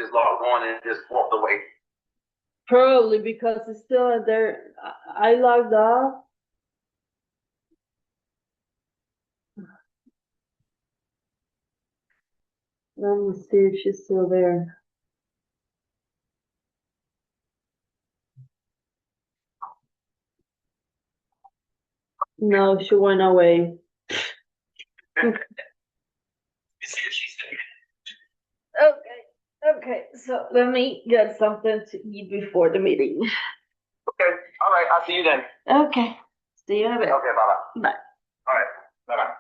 just logged on and just walked away. Probably because it's still there. I logged off. Let me see if she's still there. No, she went away. You see what she said. Okay, okay. So let me get something to eat before the meeting. Okay. All right. I'll see you then. Okay. See you in a bit. Okay. Bye bye. Bye. All right. Bye bye.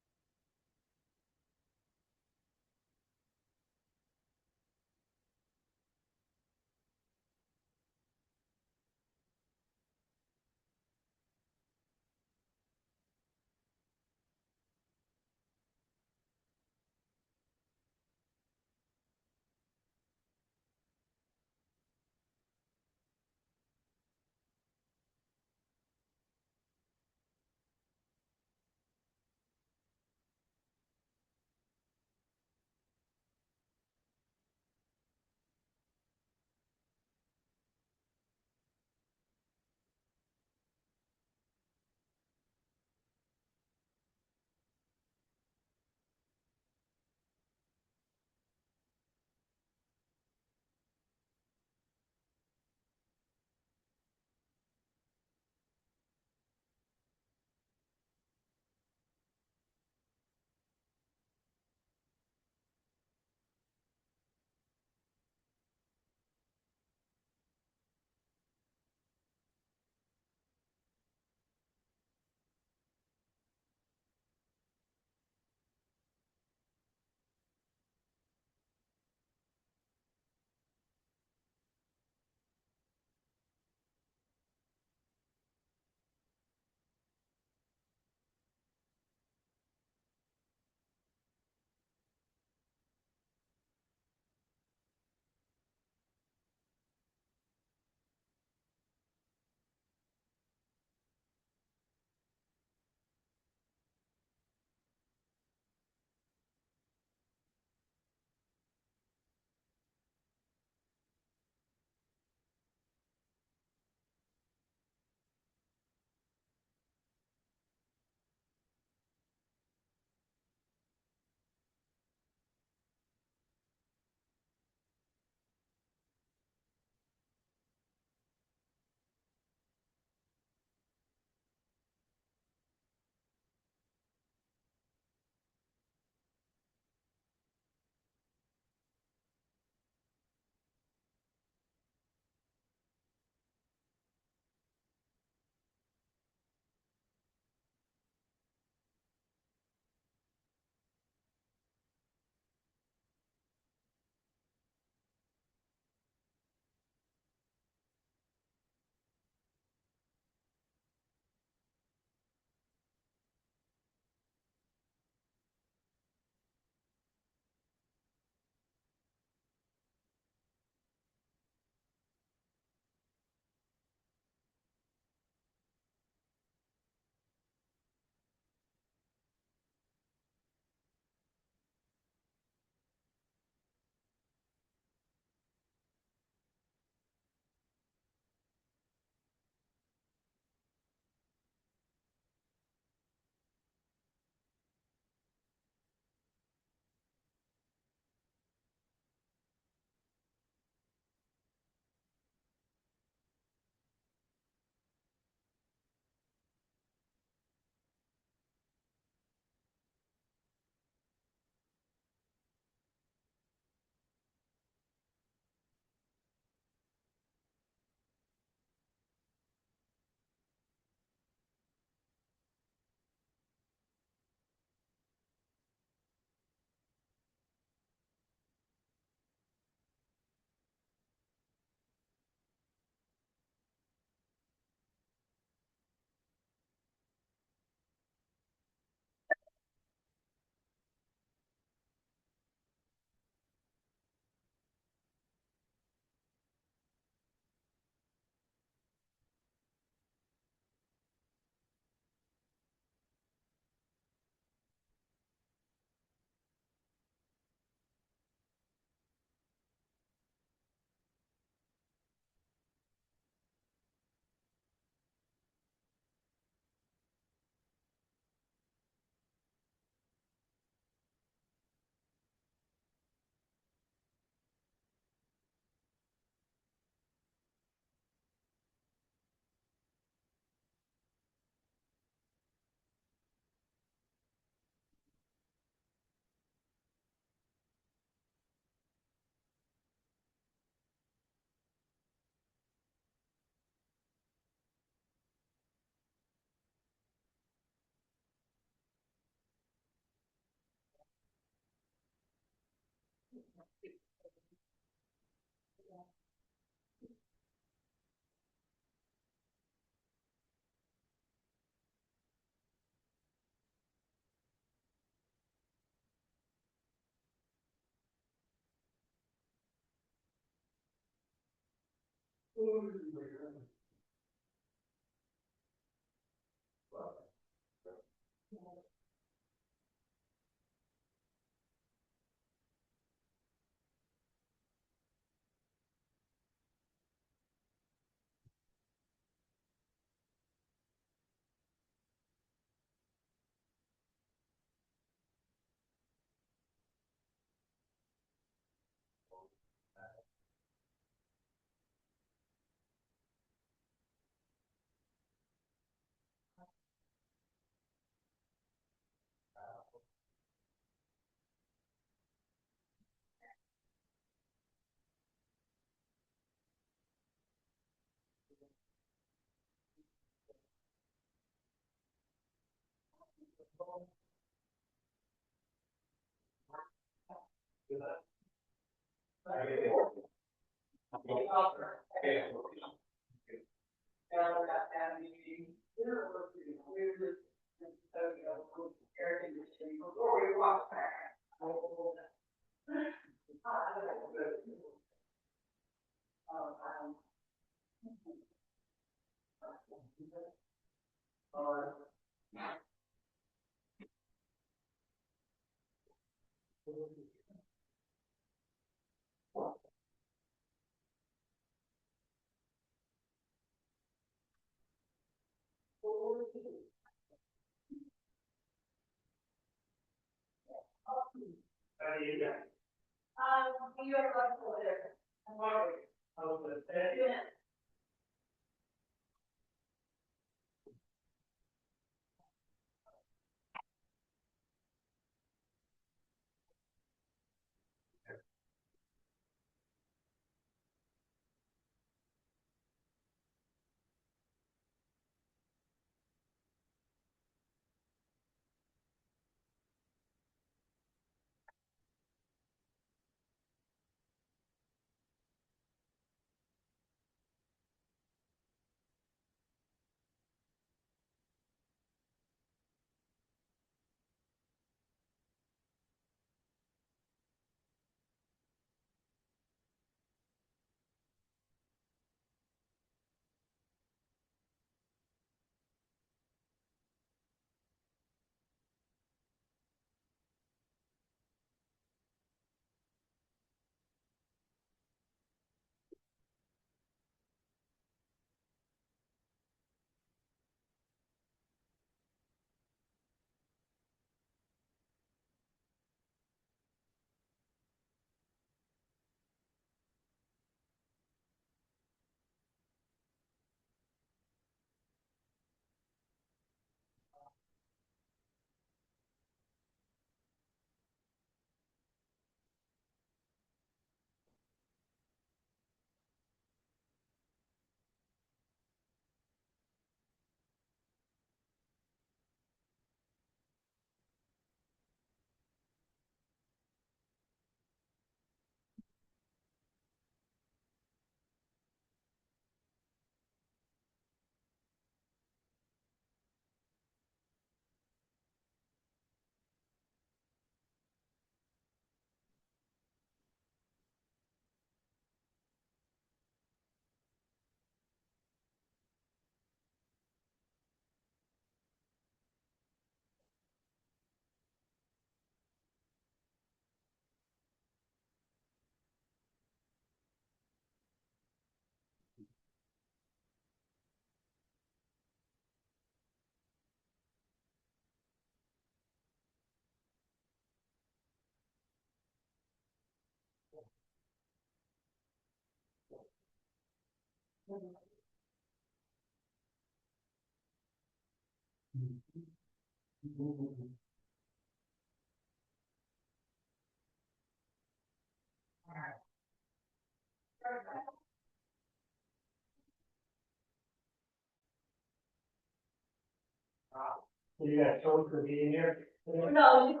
You got told for being here? No, this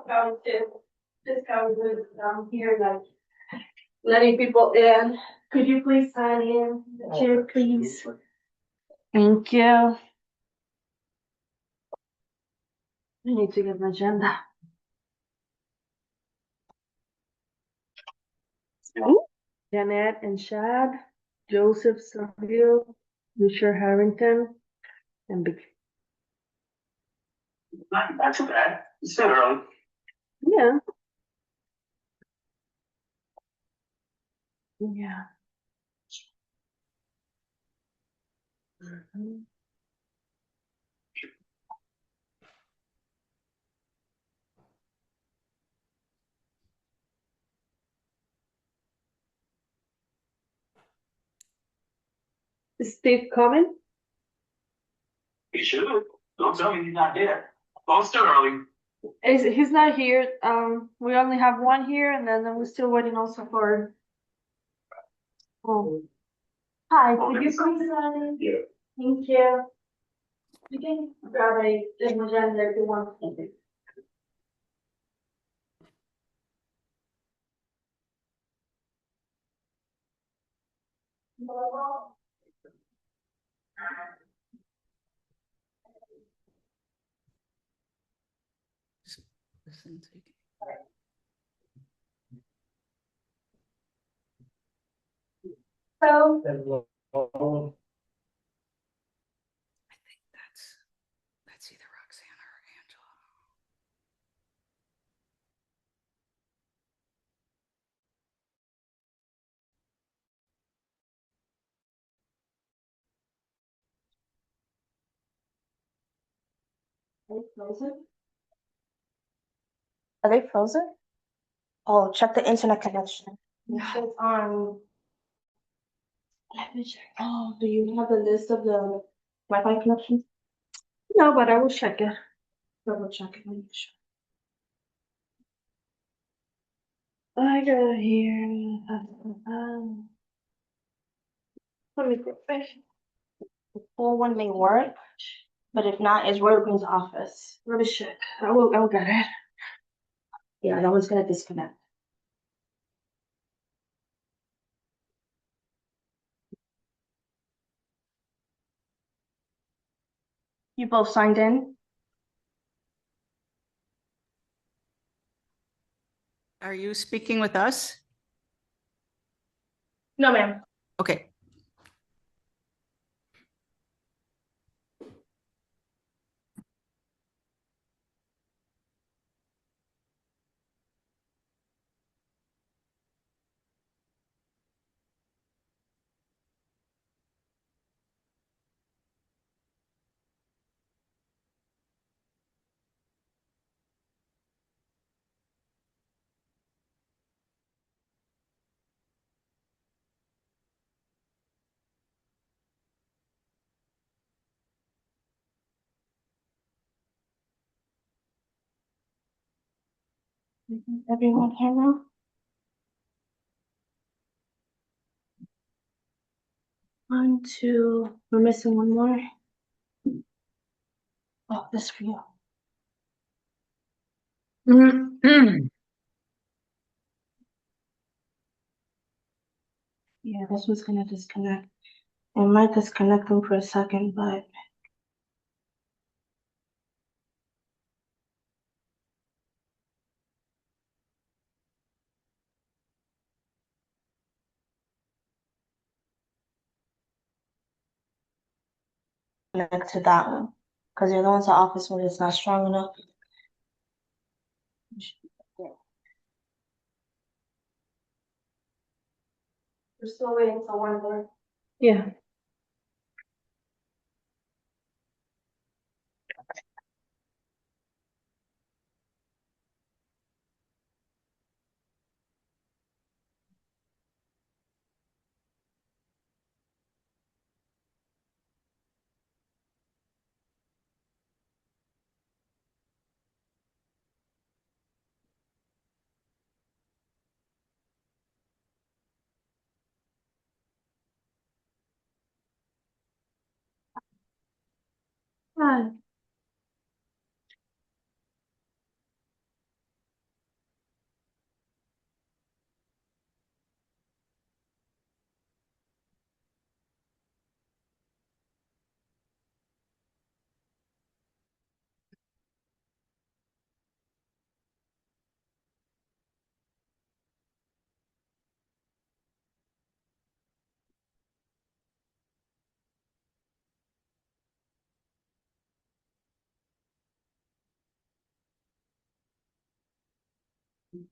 guy was here, like, letting people in. Could you please sign in the chair, please? Thank you. I need to get an agenda. Janet and Shad, Joseph Saville, Richard Harrington, and Not too bad. It's still early. yeah. Yeah. Mhm. Is Steve coming? He should. Don't tell me he's not there. Well, it's still early. He's not here. We only have one here, and then we're still waiting also for. Oh. Hi, could you please sign in? Yeah. Thank you. You can grab an agenda if you want. So. Hello. That's either Roxana or Angela. Are they frozen? Are they frozen? Oh, check the internet connection. Yeah. It's on. Let me check. Oh, do you have the list of the Wi-Fi connections? No, but I will check it. Double check it. Make sure. I got it here. Let me go back. The full one may work, but if not, it's Royal Queen's office. Let me check. I will get it. Yeah, that one's gonna disconnect. You both signed in? Are you speaking with us? No, ma'am. Okay. Everyone here now? One, two, we're missing one more. Oh, this for you. Yeah, this one's gonna disconnect. It might disconnect them for a second, but. Connect to that one, because the other one's the office one, it's not strong enough. We're still waiting for one more. Yeah. Is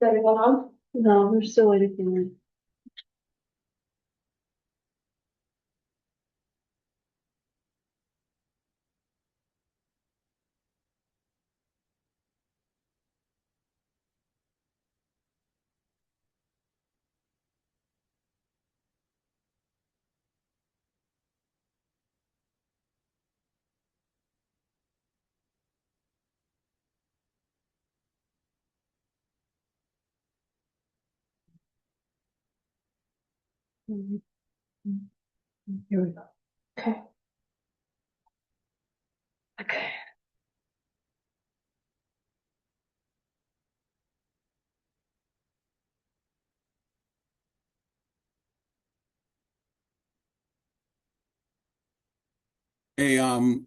everyone on? No, we're still waiting for you. Here we go. Okay. Okay. Hey,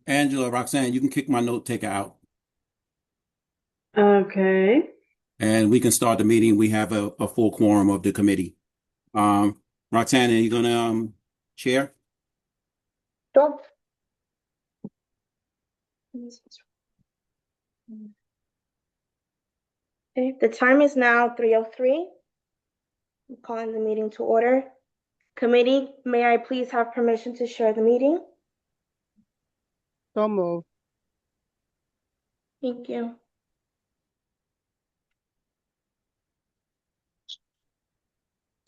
Angela, Roxanne, you can kick my note taker out Okay. and we can start the meeting. We have a full quorum of the committee. Roxanne, are you gonna, chair? Sure. Okay, the time is now 3:03. I'm calling the meeting to order. Committee, may I please have permission to share the meeting? So moved. Thank you.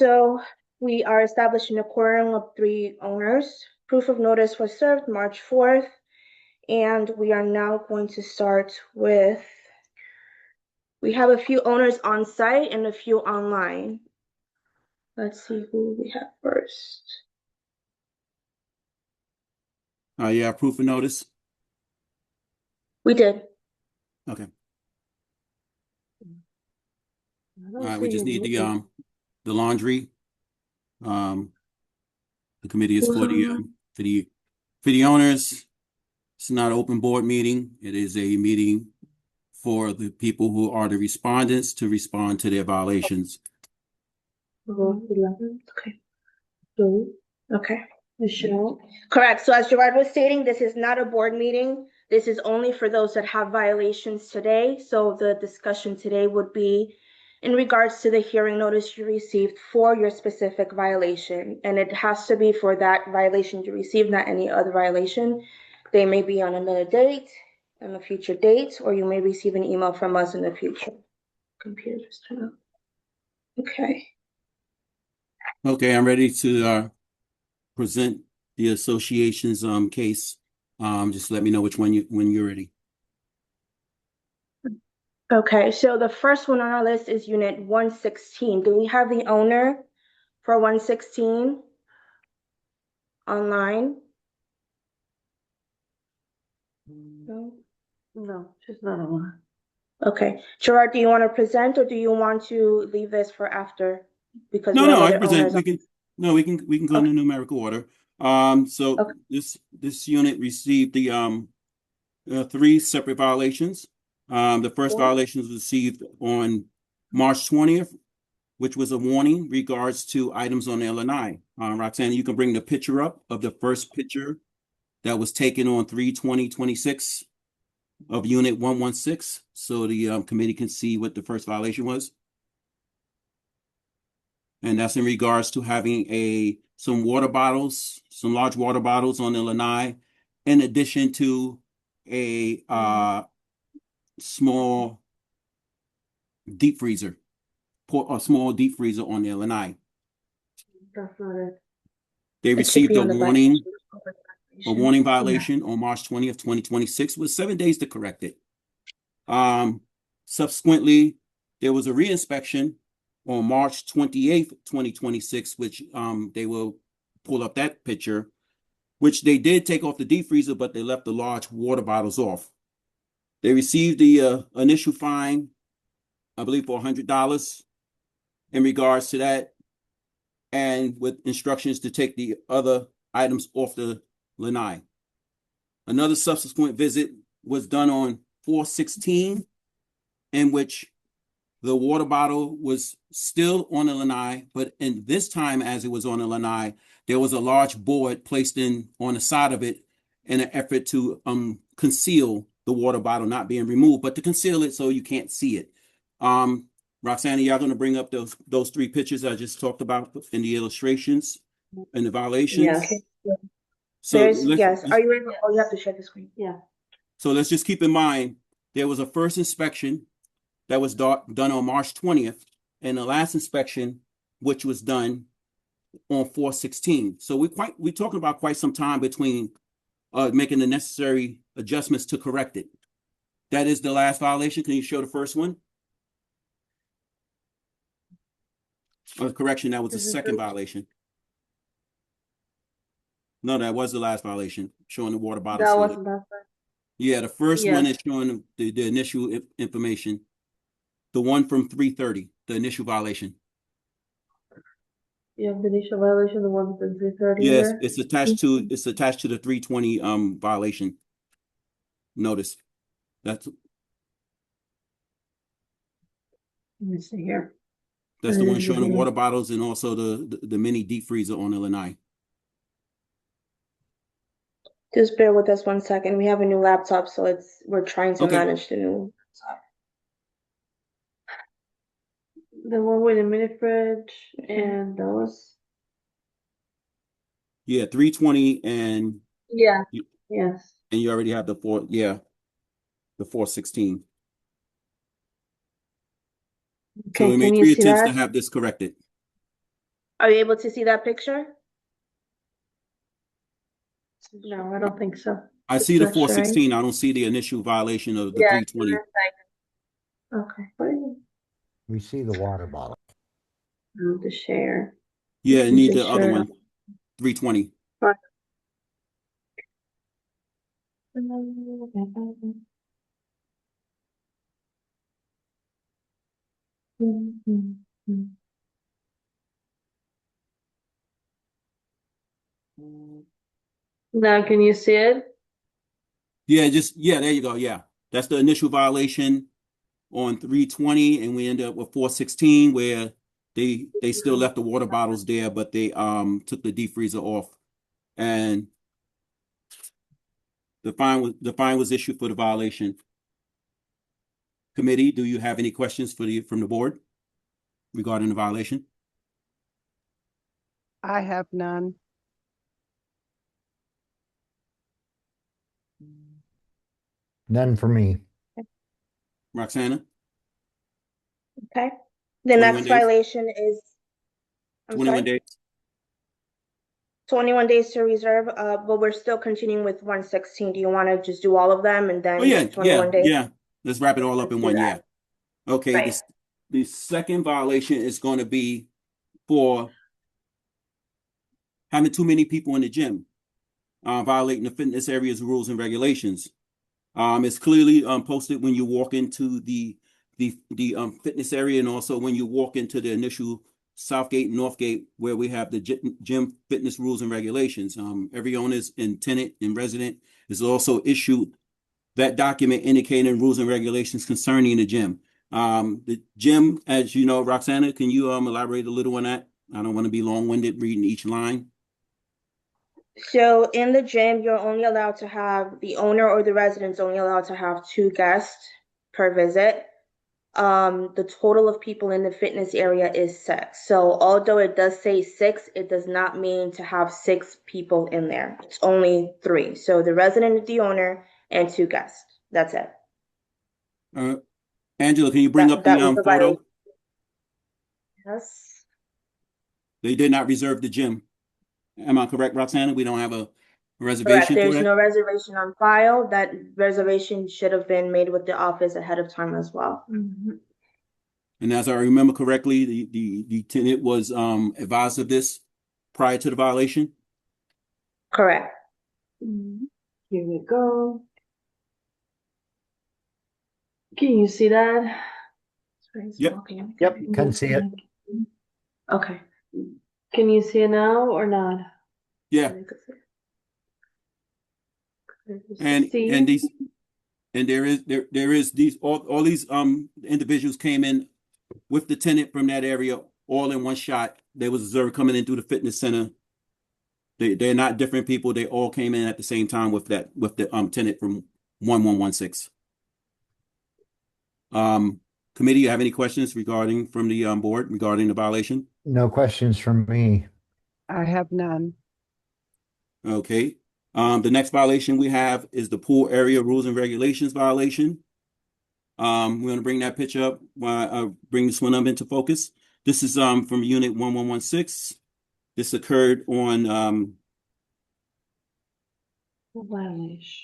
So we are establishing a quorum of 3 owners. Proof of notice was served March 4th, and we are now going to start with, we have a few owners on site and a few online. Let's see who we have first. You have proof of notice? We did. Okay. I All don't right, we see just need any- the laundry. The committee is for the owners. It's not an open board meeting. It is a meeting for the people who are the respondents to respond to their violations. 11. Okay. So, Okay. Michelle? Correct. So as Gerard was stating, this is not a board meeting. This is only for those that have violations today. So the discussion today would be in regards to the hearing notice you received for your specific violation. And it has to be for that violation you received, not any other violation. They may be on another date, on a future date, or you may receive an email from us in the future. Computer just turned on. Okay. Okay, I'm ready to present the association's case. Just let me know which one when you're ready. Okay, so the first one on our list is unit 116. Do we have the owner for 116 online? No. No, she's not on. Okay, Gerard, do you want to present or do you want to leave this for after? Because we No, have no, I other can present. owners on- We can go in numerical order. So Okay. this unit received the 3 separate violations. The first Four. violation was received on March 20th, which was a warning regards to items on the LNI. Roxanne, you can bring the picture up of the first picture that was taken on 3/20/26 of unit 116, so the committee can see what the first violation was. And that's in regards to having some water bottles, some large water bottles on the lanai, in addition to a small deep freezer, a small deep freezer on the lanai. That's not it. They It should received be a on the warning violation. violation on March 20th, 2026, with 7 days to correct it. Subsequently, there was a reinspection on March 28th, 2026, which they will pull up that picture, which they did take off the deep freezer, but they left the large water bottles off. They received the initial fine, I believe, for $100 in regards to that, and with instructions to take the other items off the lanai. Another subsequent visit was done on 4/16, in which the water bottle was still on the lanai, but in this time, as it was on the lanai, there was a large board placed on the side of it in an effort to conceal the water bottle not being removed, but to conceal it so you can't see it. Roxanne, y'all going to bring up those 3 pictures I just talked about in the illustrations and the violations? Yes. So Yes, are you able? Oh, you have to share the screen. Yeah. So let's just keep in mind, there was a first inspection that was done on March 20th, and the last inspection, which was done on 4/16. So we're talking about quite some time between making the necessary adjustments to correct it. That is the last violation. Can you show the first one? Correction, that was the second violation. No, that was the last violation, showing the water bottle. That so wasn't that one. Yeah, the first one Yes. is showing the initial information. The one from 3/30, the initial violation. You have the initial violation, the one with the 330 Yes, there? it's attached to the 320 violation notice. That's Let me see here. the one showing the water bottles and also the mini deep freezer on the lanai. Just bear with us 1 second. We have a new laptop, so we're trying to Okay. manage the new. The one with the mini fridge and those. Yeah, 320 and Yeah. You- Yes. you already have the 4/16. So Okay, we made can 3 you see attempts to that? have this corrected. Are you able to see that picture? No, I don't think so. I see the Not showing. 4/16. I don't see the initial violation of the Yeah, 320. okay. What is We see the water bottle. the share? Yeah, I need The the other share. one, 320. Now, can you see it? Yeah, there you go. Yeah, that's the initial violation on 320, and we end up with 4/16, where they still left the water bottles there, but they took the deep freezer off And the fine was issued for the violation. Committee, do you have any questions from the board regarding the violation? I have none. None for me. Roxana, Okay. The 21 next days? violation is, I'm 21 sorry, days? 21 days to reserve, but we're still continuing with 116. Do you want to just do all of them and then Oh, yeah, 21 days? yeah. Let's wrap it all up in Let's do one, that. yeah. Okay, Right. the second violation is going to be for having too many people in the gym, violating the fitness area's rules and regulations. It's clearly posted when you walk into the fitness area, and also when you walk into the initial South Gate and North Gate, where we have the gym fitness rules and regulations. Every owner's and tenant and resident is also issued that document indicating rules and regulations concerning the gym. The gym, as you know, Roxana, can you elaborate a little on that? I don't want to be long-winded reading each line. So in the gym, you're only allowed to have, the owner or the resident's only allowed to have 2 guests per visit. The total of people in the fitness area is 6. So although it does say 6, it does not mean to have 6 people in there. It's only 3. So the resident, the owner, and 2 guests. That's it. Angela, can you bring up That the was the photo? violation. Yes. They did not reserve the gym. Am I correct, Roxana? We don't have a Correct. reservation for There's that? no reservation on file. That reservation should have been made with the office ahead of time as well. And as I remember correctly, the tenant was advised of this prior to the violation. Correct. Here we go. Can you see that? Yep. Yep, can see it. Okay. Can you see it now or not? Yeah, and See? there is these all these individuals came in with the tenant from that area all in one shot. They was observed coming in through the fitness center. They're not different people. They all came in at the same time with the tenant from 1116. Committee, you have any questions regarding from the board regarding the violation? No questions from me. I have none. Okay. The next violation we have is the pool area rules and regulations violation. We're going to bring that picture up while I bring this one up into focus. This is from unit 1116. This occurred on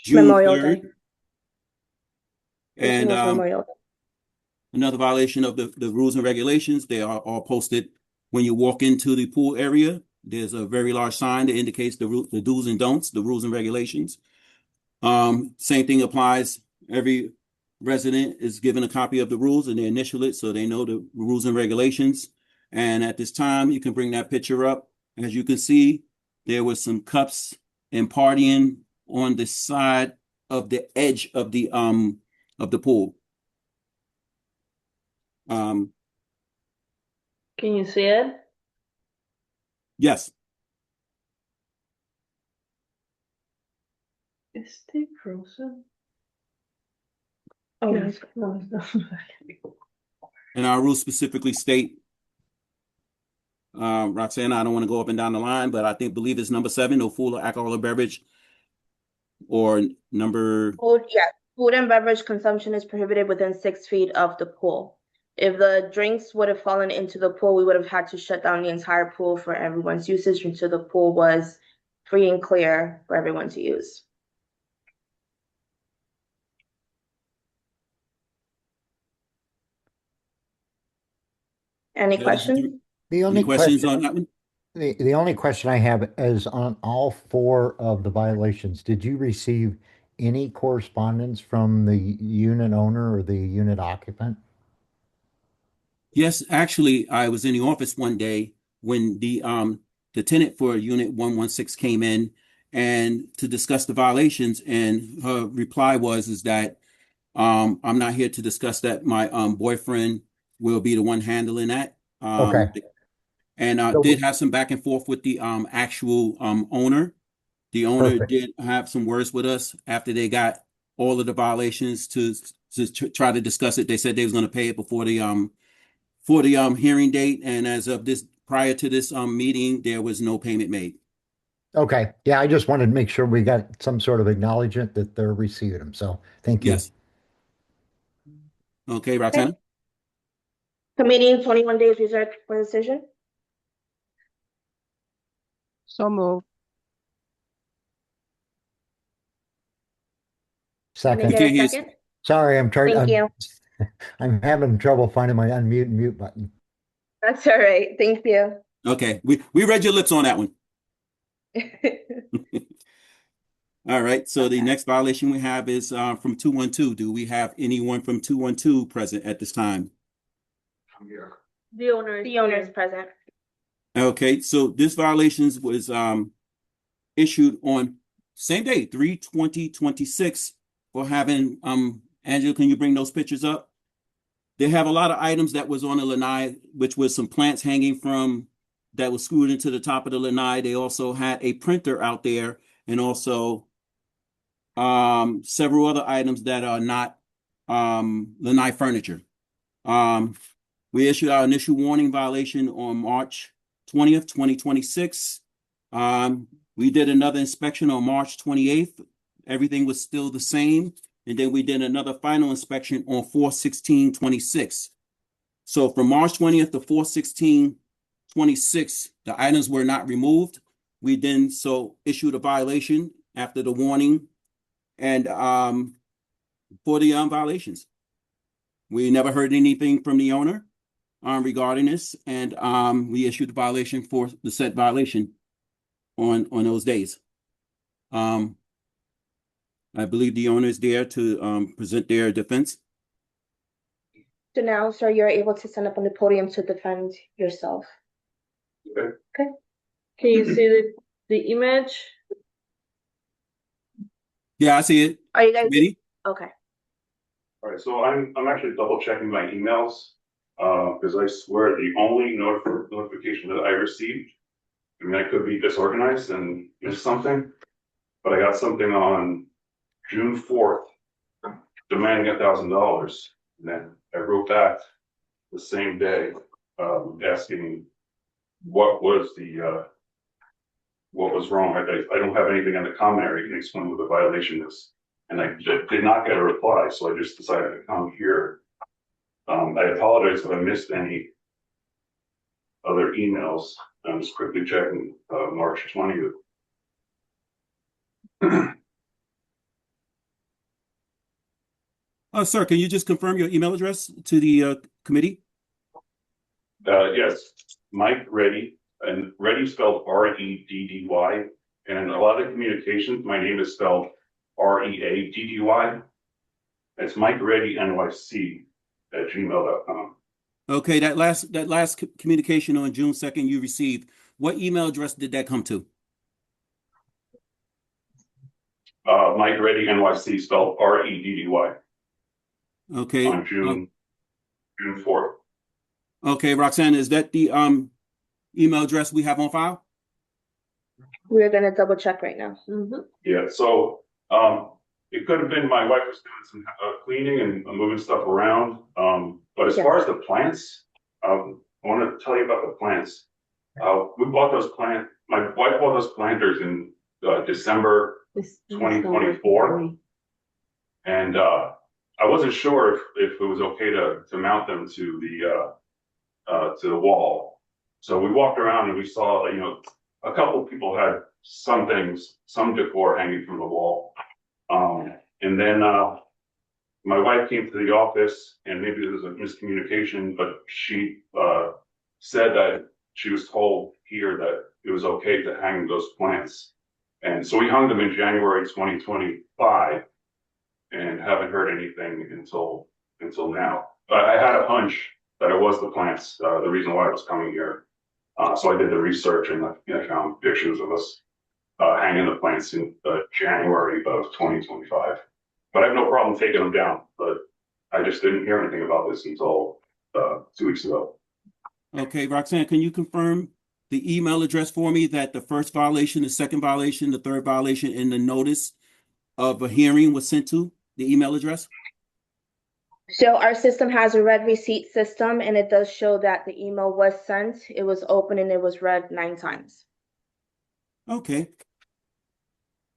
June Memorial 3rd. Day. And Memorial Day. another violation of the rules and regulations. They are all posted when you walk into the pool area. There's a very large sign that indicates the do's and don'ts, the rules and regulations. Same thing applies. Every resident is given a copy of the rules and they initial it so they know the rules and regulations. And at this time, you can bring that picture up. As you can see, there was some cups and partying on the side of the edge of the pool. Can you see it? Yes. Is it frozen? Oh, No, no, it's not. And our rules specifically state, Roxana, I don't want to go up and down the line, but I believe it's number 7, no food or alcoholic beverage, or number. Food and beverage consumption is prohibited within 6 feet of the pool. If the drinks would have fallen into the pool, we would have had to shut down the entire pool for everyone's usage until the pool was free and clear for everyone to use. Any questions? The only Any questions question, on that one? the only question I have is on all 4 of the violations. Did you receive any correspondence from the unit owner or the unit occupant? Yes, actually, I was in the office one day when the tenant for unit 116 came in and to discuss the violations, and her reply is that I'm not here to discuss that. My boyfriend will be the one handling that. Okay. And So- did have some back and forth with the actual owner. The owner Perfect. did have some words with us after they got all of the violations to try to discuss it. They said they was going to pay it before the hearing date, and as of this, prior to this meeting, there was no payment made. Okay, yeah, I just wanted to make sure we got some sort of acknowledgement that they're receiving them, so thank you. Yes. Okay, Roxana? Committee, 21 days reserved for decision. So move. Can I Second, get can't a hear you. second? sorry, Thank you. I'm having trouble finding my unmute and mute button. That's all right. Thank you. Okay, we read your lips on that one. All right, so the next violation we have is from 212. Do we have anyone from 212 present at this time? I'm here. The owner. The owner is present. Okay, so this violations was issued on same day, 3/20/26, for having Angela, can you bring those pictures up? They have a lot of items that was on the lanai, which was some plants hanging from that was screwed into the top of the lanai. They also had a printer out there, and also several other items that are not lanai furniture. We issued our initial warning violation on March 20th, 2026. We did another inspection on March 28th. Everything was still the same. And then we did another final inspection on 4/16/26. So from March 20th to 4/16/26, the items were not removed. We then issued a violation after the warning and for the violations. We never heard anything from the owner regarding this, and we issued a violation for the said violation on those days. I believe the owner is there to present their defense. So now, sir, you're able to stand up on the podium to defend yourself. Okay. Okay. Can you see the image? Yeah, I see it. Are you guys Committee? okay? All right, so I'm actually double checking my emails, because I swear the only notification that I received, I mean, I could be disorganized and missed something, but I got something on June 4th demanding $1,000. And then I wrote back the same day, asking what was wrong. I don't have anything in the comment area. You can explain what the violation is. And I did not get a reply, so I just decided to come here. I apologize if I missed any other emails. I'm just quickly checking March 20th. Sir, can you just confirm your email address to the committee? Yes, Mike Reddy, and Reddy spelled R-E-D-D-Y. And a lot of communications, my name is spelled R-E-A-D-D-Y. It's Mike Reddy NYC at gmail.com. Okay, that last communication on June 2nd you received, what email address did that come to? Mike Reddy NYC spelled R-E-D-D-Y. Okay. On June 4th. Okay, Roxanne, is that the email address we have on file? We're gonna double check right now. Yeah, so it could have been my wife was doing some cleaning and moving stuff around. But as far as the plants, I want to tell you about the plants. We bought those plants. My wife bought those planters in December 2024, and I wasn't sure if it was okay to mount them to the wall. So we walked around and we saw, a couple of people had some things, some decor hanging from the wall. And then my wife came to the office, and maybe there was a miscommunication, but she said that she was told here that it was okay to hang those plants. And so we hung them in January 2025 and haven't heard anything until now. But I had a hunch that it was the plants, the reason why I was coming here. So I did the research and I found pictures of us hanging the plants in January of 2025. But I have no problem taking them down, but I just didn't hear anything about this until 2 weeks ago. Okay, Roxanne, can you confirm the email address for me that the first violation, the second violation, the third violation, and the notice of a hearing was sent to? The email address? So our system has a read receipt system, and it does show that the email was sent. It was open and it was read 9 times. Okay.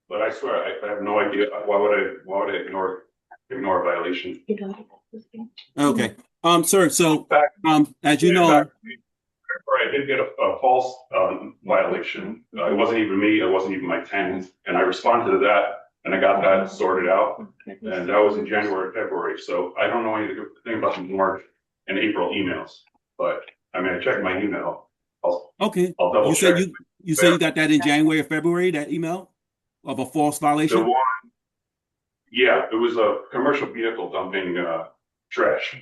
But I swear, I have no idea, why would I ignore a violation? Okay. Sir, so, Back- as you In know, fact, I did get a false violation. It wasn't even me, it wasn't even my tenant, and I responded to that, and I got that sorted out. And that was in January, February, so I don't know anything about the March and April emails. But, I mean, I checked my email. okay. I'll double You said check. you said you got that in January or February, that email of a false The violation? one, yeah, it was a commercial vehicle dumping trash.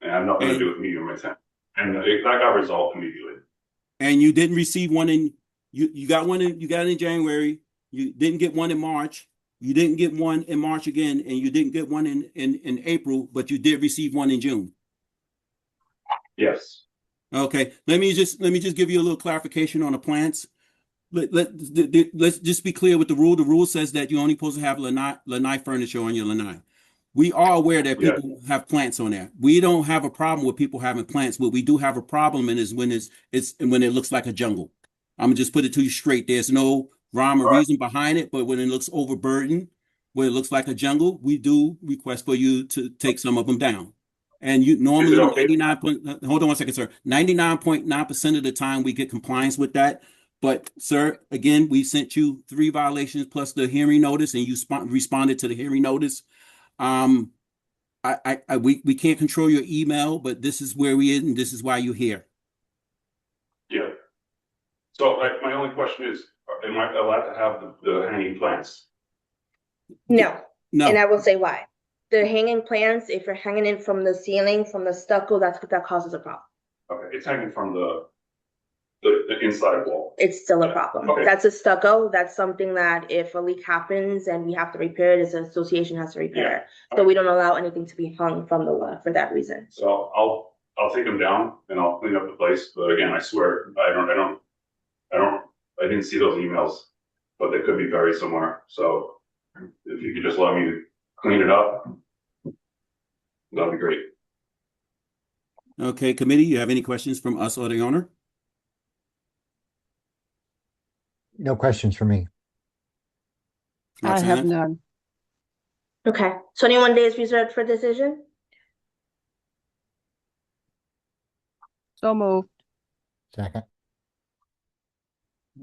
And had nothing to do with me or my tenant. And that got resolved immediately. And you didn't receive one you got it in January, you didn't get one in March, you didn't get one in March again, and you didn't get one in April, but you did receive one in June. Yes. Okay, let me just give you a little clarification on the plants. Let's just be clear with the rule. The rule says that you're only supposed to have lanai furniture on your lanai. We are aware that people have plants on there. We don't have a problem with people having plants. What we do have a problem in is when when it looks like a jungle. I'm gonna just put it to you straight. There's no rhyme or reason behind it, but when it looks overburdened, when it looks like a jungle, we do request for you to take some of them down. And you normally okay? 99. Hold on one second, sir. 99.9% of the time we get compliance with that. But sir, again, we sent you 3 violations plus the hearing notice, and you responded to the hearing notice. We can't control your email, but this is where we is, and this is why you're here. Yeah. So my only question is, am I allowed to have the hanging plants? No. No. And I will say why. The hanging plants, if you're hanging it from the ceiling, from the stucco, that causes a problem. Okay, it's hanging from the inside wall. It's still a problem. Okay. That's a stucco. That's something that if a leak happens and we have to repair it, the association has to repair it. So we don't allow anything to be hung from the wall for that reason. So I'll take them down and I'll clean up the place. But again, I swear, I didn't see those emails, but they could be buried somewhere. So if you could just let me clean it up, that'd be great. Okay, committee, you have any questions from us or the owner? No questions for me. I have Roxanne? none. Okay, 21 days reserved for decision? So moved. Second.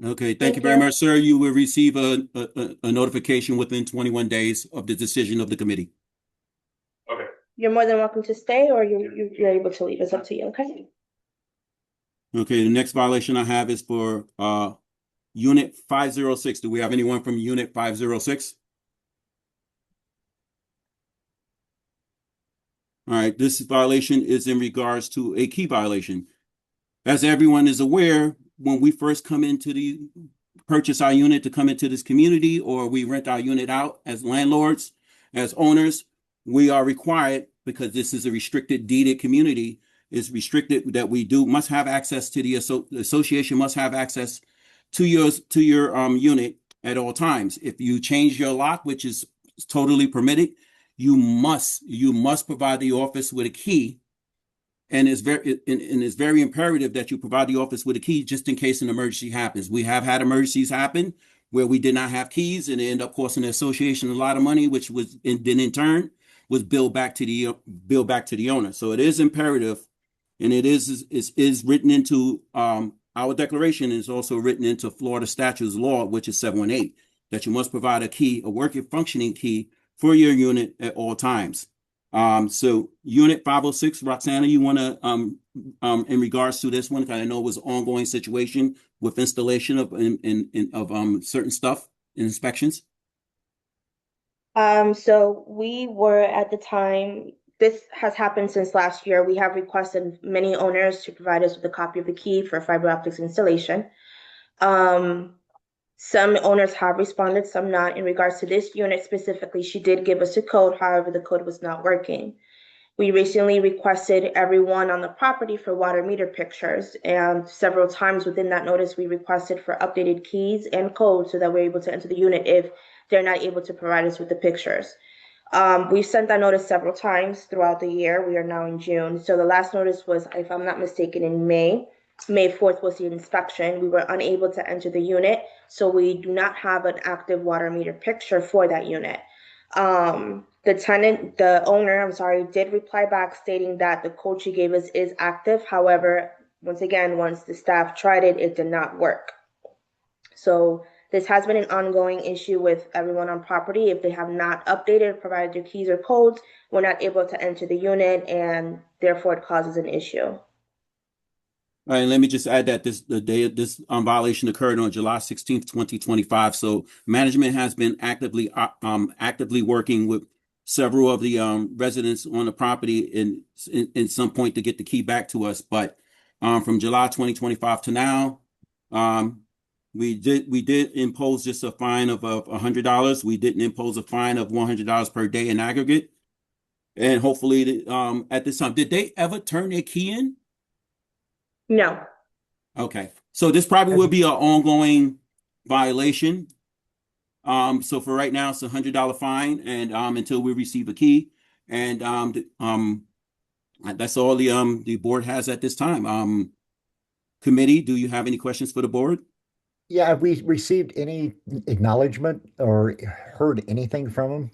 Okay, thank Thank you very you. much, sir. You will receive a notification within 21 days of the decision of the committee. Okay. You're more than welcome to stay, or you're able to leave. It's up to you, okay? Okay, the next violation I have is for Unit 506. Do we have anyone from Unit 506? All right, this violation is in regards to a key violation. As everyone is aware, when we first purchase our unit to come into this community, or we rent our unit out as landlords, as owners, we are required, because this is a restricted deeded community, is restricted that we must have access to the association must have access to your unit at all times. If you change your lock, which is totally permitted, you must provide the office with a key. And it's very imperative that you provide the office with a key just in case an emergency happens. We have had emergencies happen where we did not have keys, and it ended up costing the association a lot of money, which was then in turn was billed back to the owner. So it is imperative, and it is written into our declaration, and it's also written into Florida statutes law, which is 718, that you must provide a key, a working functioning key for your unit at all times. So Unit 506, Roxana, you want to, in regards to this one, because I know it was an ongoing situation with installation of certain stuff, inspections. So we were at the time, this has happened since last year. We have requested many owners to provide us with a copy of the key for fiber optics installation. Some owners have responded, some not. In regards to this unit specifically, she did give us a code. However, the code was not working. We recently requested everyone on the property for water meter pictures, and several times within that notice, we requested for updated keys and codes so that we're able to enter the unit if they're not able to provide us with the pictures. We sent that notice several times throughout the year. We are now in June. So the last notice was, if I'm not mistaken, in May. May 4th was the inspection. We were unable to enter the unit, so we do not have an active water meter picture for that unit. The owner, I'm sorry, did reply back stating that the code she gave us is active. However, once again, once the staff tried it, it did not work. So this has been an ongoing issue with everyone on property. If they have not updated or provided their keys or codes, we're not able to enter the unit, and therefore it causes an issue. All right, let me just add that this violation occurred on July 16th, 2025. So management has been actively working with several of the residents on the property in some point to get the key back to us. But from July 2025 to now, we did impose just a fine of $100. We didn't impose a fine of $100 per day in aggregate. And hopefully, at this time, did they ever turn their key in? No. Okay, so this probably will be an ongoing violation. So for right now, it's $100 fine, and until we receive a key, and that's all the board has at this time. Committee, do you have any questions for the board? Yeah, have we received any acknowledgement or heard anything from them?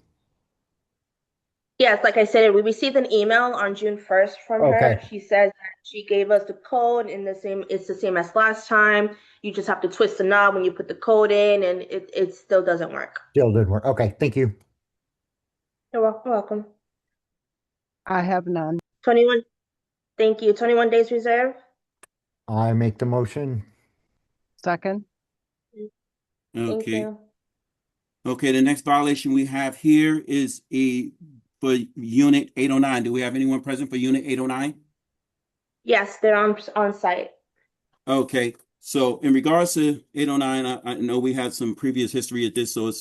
Yes, like I said, we received an email on June 1st from her. Okay. She says that she gave us the code and it's the same as last time. You just have to twist the knob when you put the code in, and it still doesn't work. Still didn't work. Okay, thank you. You're welcome. I have none. 21. Thank you. 21 days reserve. I make the motion. Second. Thank Okay. you. Okay, the next violation we have here is for Unit 809. Do we have anyone present for Unit 809? Yes, they're on site. Okay, so in regards to 809, I know we had some previous history of this, so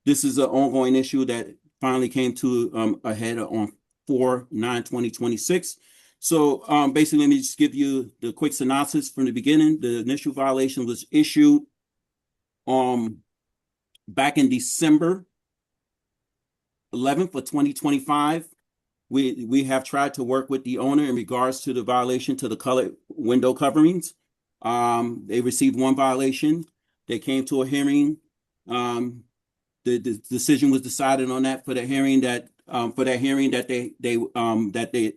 this is an ongoing issue that finally came to a head on 4/9/2026. So basically, let me just give you the quick synopsis from the beginning. The initial violation was issued back in December 11th of 2025. We have tried to work with the owner in regards to the violation to the colored window coverings. They received one violation. They came to a hearing. The decision was decided on that for the hearing that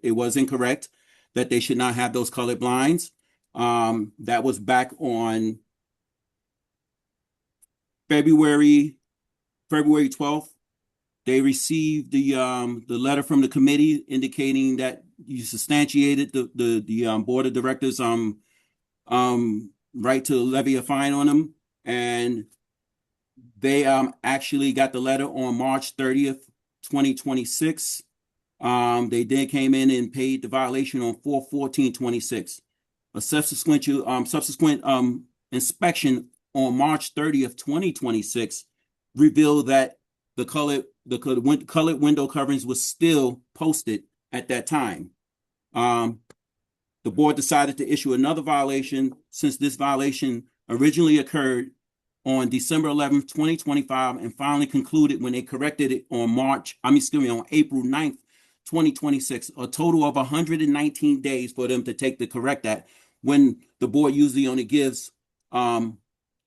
it was incorrect, that they should not have those colored blinds. That was back on February 12th. They received the letter from the committee indicating that you substantiated the board of directors right to levy a fine on them, and they actually got the letter on March 30th, 2026. They then came in and paid the violation on 4/14/26. A subsequent inspection on March 30th, 2026 revealed that the colored window coverings was still posted at that time. The board decided to issue another violation since this violation originally occurred on December 11th, 2025, and finally concluded when they corrected it on April 9th, 2026, a total of 119 days for them to take to correct that, when the board usually only gives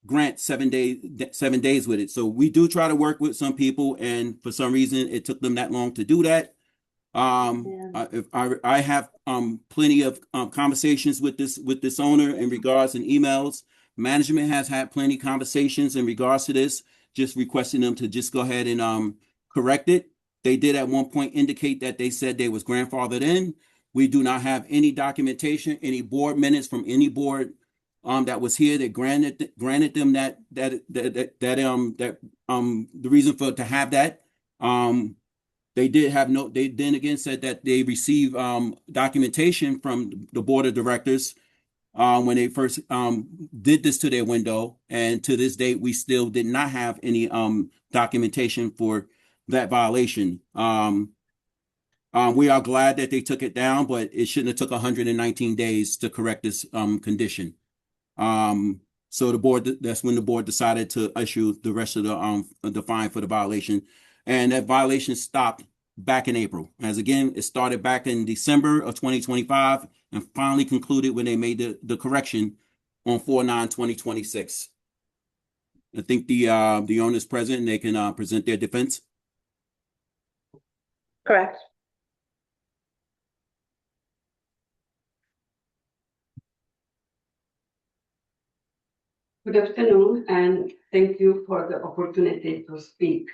grant 7 days with it. So we do try to work with some people, and for some reason it took them that long to do that. I have plenty of conversations with this owner in regards and emails. Management has had plenty of conversations in regards to this, just requesting them to just go ahead and correct it. They did at one point indicate that they said they was grandfathered in. We do not have any documentation, any board minutes from any board that was here that granted them that the reason for to have that. They then again said that they received documentation from the board of directors when they first did this to their window, and to this date we still did not have any documentation for that violation. We are glad that they took it down, but it shouldn't have took 119 days to correct this condition. So the board, that's when the board decided to issue the rest of the fine for the violation. And that violation stopped back in April. As again, it started back in December of 2025 and finally concluded when they made the correction on 4/9/2026. I think the owner is present and they can present their defense. Correct. Good afternoon, and thank you for the opportunity to speak.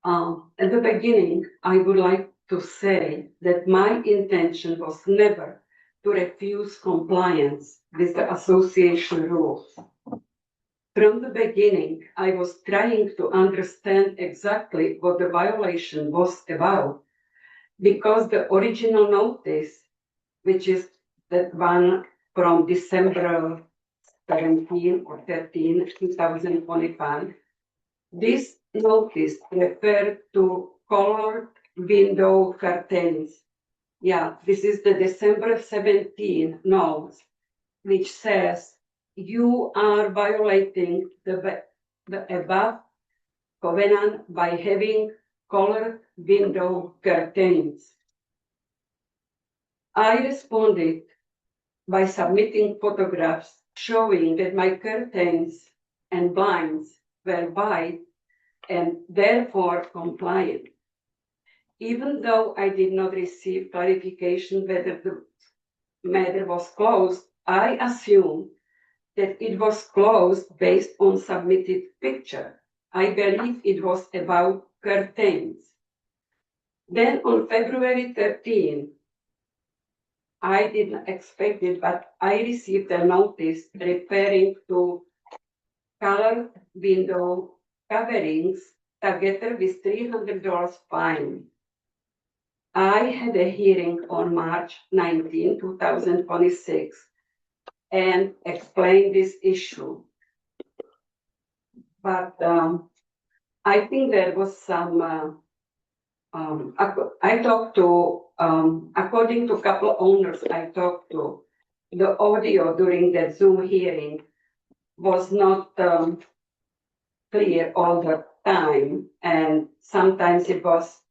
At the beginning, I would like to say that my intention was never to refuse compliance with the association rules. From the beginning, I was trying to understand exactly what the violation was about, because the original notice, which is that one from December 17 or 13, 2025, this notice referred to colored window curtains. Yeah, this is the December 17 note, which says you are violating the above covenant by having colored window curtains. I responded by submitting photographs showing that my curtains and blinds were white and therefore compliant. Even though I did not receive clarification whether the matter was closed, I assumed that it was closed based on submitted picture. I believe it was about curtains. Then on February 13, I didn't expect it, but I received a notice referring to colored window coverings together with $300 fine. I had a hearing on March 19, 2026, and explained this issue. But I think there was some, I talked to, according to a couple of owners I talked to, the audio during the Zoom hearing was not clear all the time. And sometimes it was,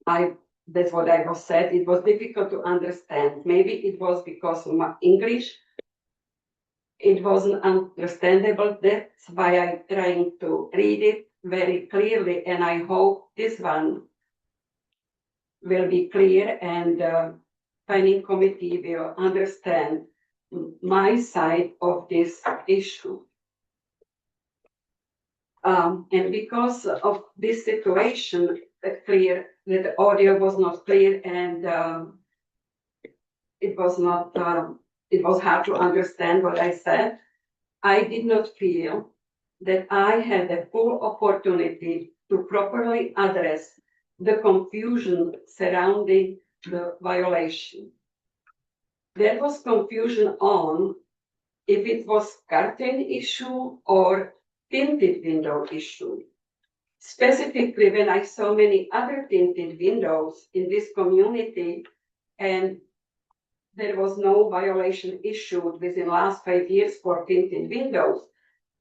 that's what I was said, it was difficult to understand. Maybe it was because of my English. It wasn't understandable. That's why I'm trying to read it very clearly. And I hope this one will be clear and planning committee will understand my side of this issue. And because of this situation, clear that the audio was not clear and it was not, it was hard to understand what I said. I did not feel that I had a full opportunity to properly address the confusion surrounding the violation. There was confusion on if it was curtain issue or tinted window issue. Specifically, when I saw many other tinted windows in this community and there was no violation issued within the last 5 years for tinted windows.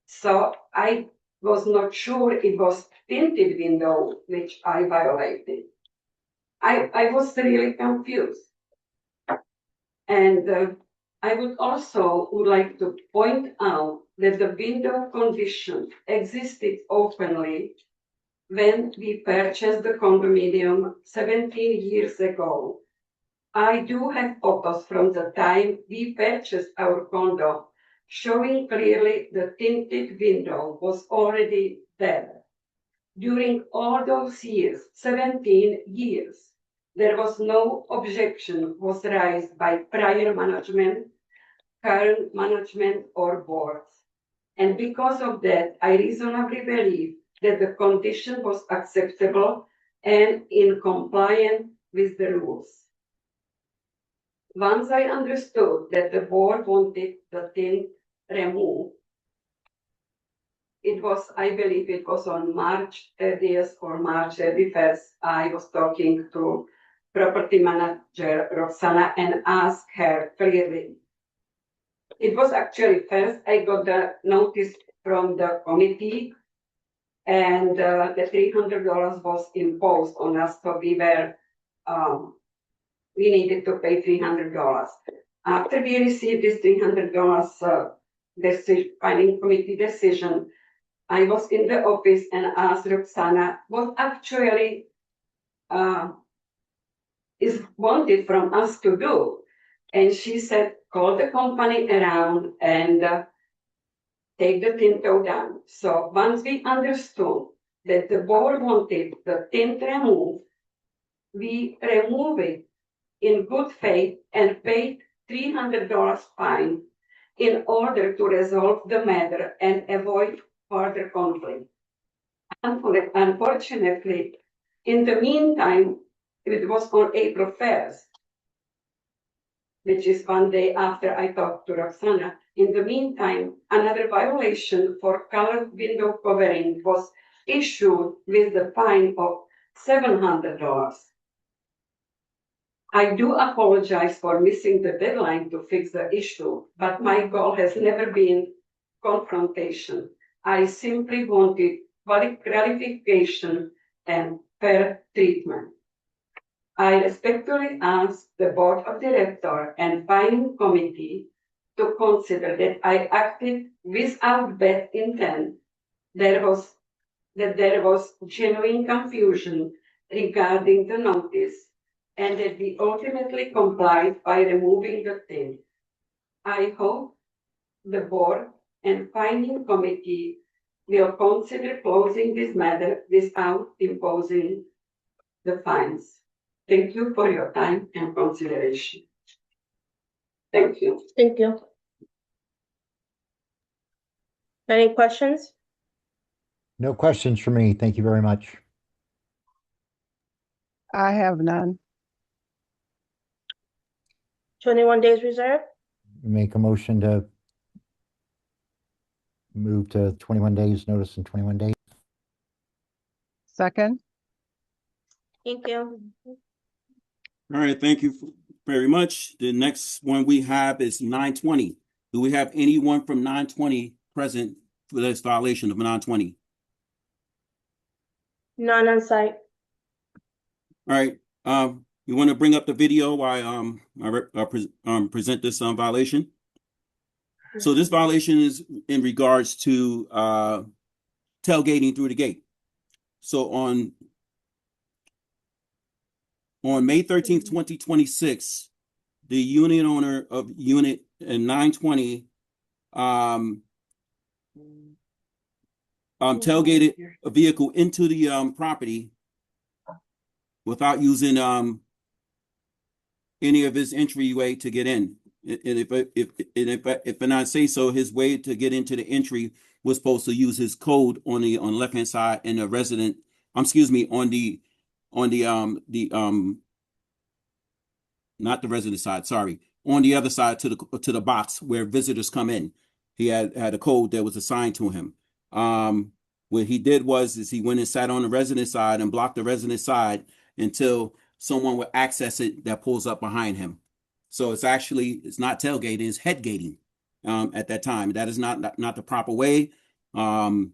So I was not sure it was tinted window which I violated. I was really confused. And I would also like to point out that the window condition existed openly when we purchased the condominium 17 years ago. I do have photos from the time we purchased our condo showing clearly the tinted window was already there. During all those years, 17 years, there was no objection was raised by prior management, current management, or boards. And because of that, I reasonably believe that the condition was acceptable and in compliance with the rules. Once I understood that the board wanted the tint removed, it was, I believe it was on March 30th or March 31st, I was talking to property manager, Roxana, and ask her clearly. It was actually first I got the notice from the committee, and the $300 was imposed on us, so we needed to pay $300. After we received this $300 planning committee decision, I was in the office and asked Roxana what actually is wanted from us to do. And she said, call the company around and take the tint down. So once we understood that the board wanted the tint removed, we removed it in good faith and paid $300 fine in order to resolve the matter and avoid further conflict. Unfortunately, in the meantime, it was on April 1st, which is one day after I talked to Roxana. In the meantime, another violation for colored window covering was issued with the fine of $700. I do apologize for missing the deadline to fix the issue, but my goal has never been confrontation. I simply wanted clarification and fair treatment. I respectfully ask the board of directors and planning committee to consider that I acted without bad intent. There was genuine confusion regarding the notice, and that we ultimately complied by removing the tint. I hope the board and planning committee will consider closing this matter without imposing the fines. Thank you for your time and consideration. Thank you. Thank you. Any questions? No questions for me. Thank you very much. I have none. 21 days reserved? Make a motion to move to 21 days notice in 21 days. Second, Thank you. All right, thank you very much. The next one we have is 920. Do we have anyone from 920 present for this violation of 920? None on site. All right, you want to bring up the video while I present this violation? So this violation is in regards to tailgating through the gate. So on May 13th, 2026, the unit owner of unit 920 tailgated a vehicle into the property without using any of his entryway to get in. And if I say so, his way to get into the entry was supposed to use his code on the left hand side, and the resident, on the not the resident side, sorry, on the other side to the box where visitors come in. He had a code that was assigned to him. What he did was he went and sat on the resident side and blocked the resident side until someone would access it that pulls up behind him. So it's not tailgating, it's head gating at that time. That is not the proper way. And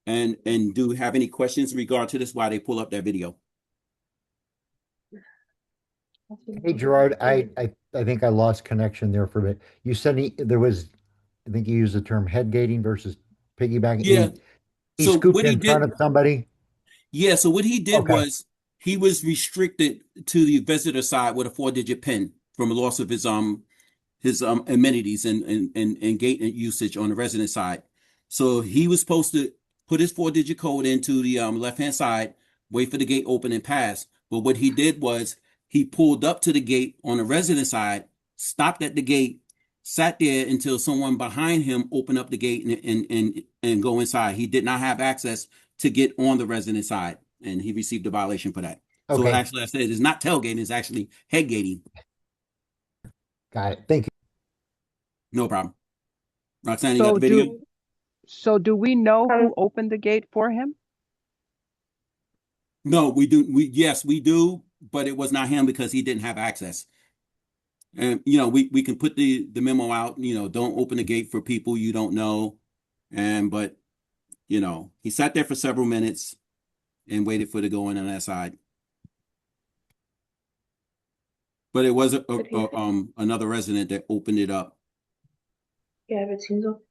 do you have any questions in regard to this while they pull up that video? Hey, Gerard, I think I lost connection there for a bit. You said I think you used the term head gating versus piggybacking. Yeah. He So scooped what he in front did- of somebody. Yeah, so what he did Okay. was he was restricted to the visitor side with a 4-digit PIN from a loss of his amenities and gate usage on the resident side. So he was supposed to put his 4-digit code into the left-hand side, wait for the gate open and pass. But what he did was he pulled up to the gate on the resident side, stopped at the gate, sat there until someone behind him opened up the gate and go inside. He did not have access to get on the resident side, and he received a violation for that. So Okay. actually, I said it's not tailgating; it's actually head gating. Got it. Thank you. No problem. Roxanne, you got the video? So do we know who opened the gate for him? No, we do. Yes, we do. but it was not him because he didn't have access. And, you know, we can put the memo out, you know, don't open the gate for people you don't know. But, you know, he sat there for several minutes and waited for it to go in on that side. But it was another resident that opened it up. Yeah, it seems so.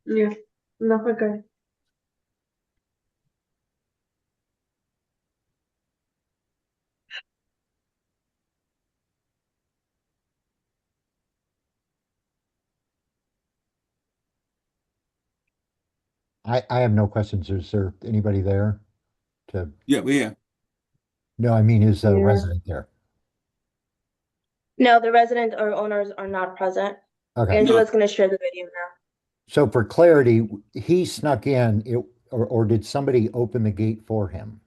Yeah, no, we're good. I have no questions. Is there anybody there to, Yeah, we're here. no, I mean, is a Yeah. resident there? No, the resident or owners are not present. Okay. Angela's gonna share the video now. So for clarity, he snuck in, or did somebody open the gate for him?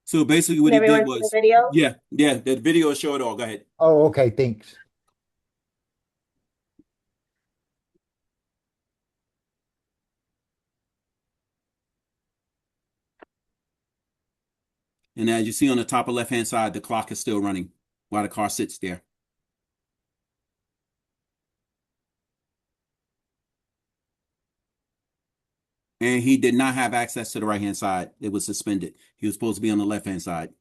So basically what Can he did everyone see the was, video? yeah, the video show it all. Go ahead. Oh, okay, thanks. And as you see on the top of left-hand side, the clock is still running while the car sits there. And he did not have access to the right-hand side. It was suspended. He was supposed to be on the left-hand side.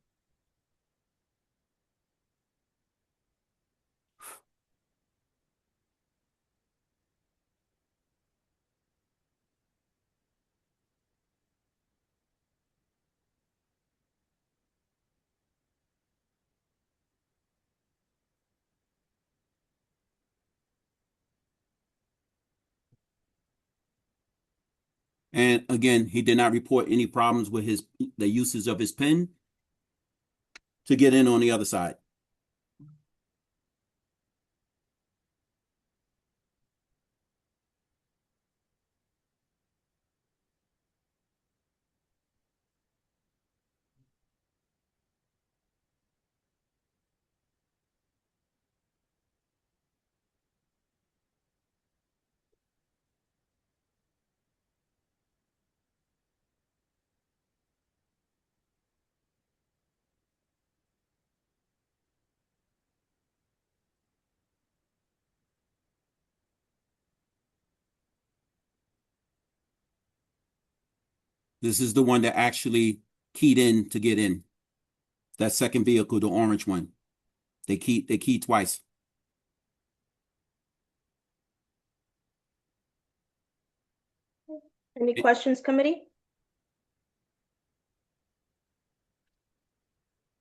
And again, he did not report any problems with the uses of his pen to get in on the other side. This is the one that actually keyed in to get in. That second vehicle, the orange one. They keyed twice. Any questions, committee?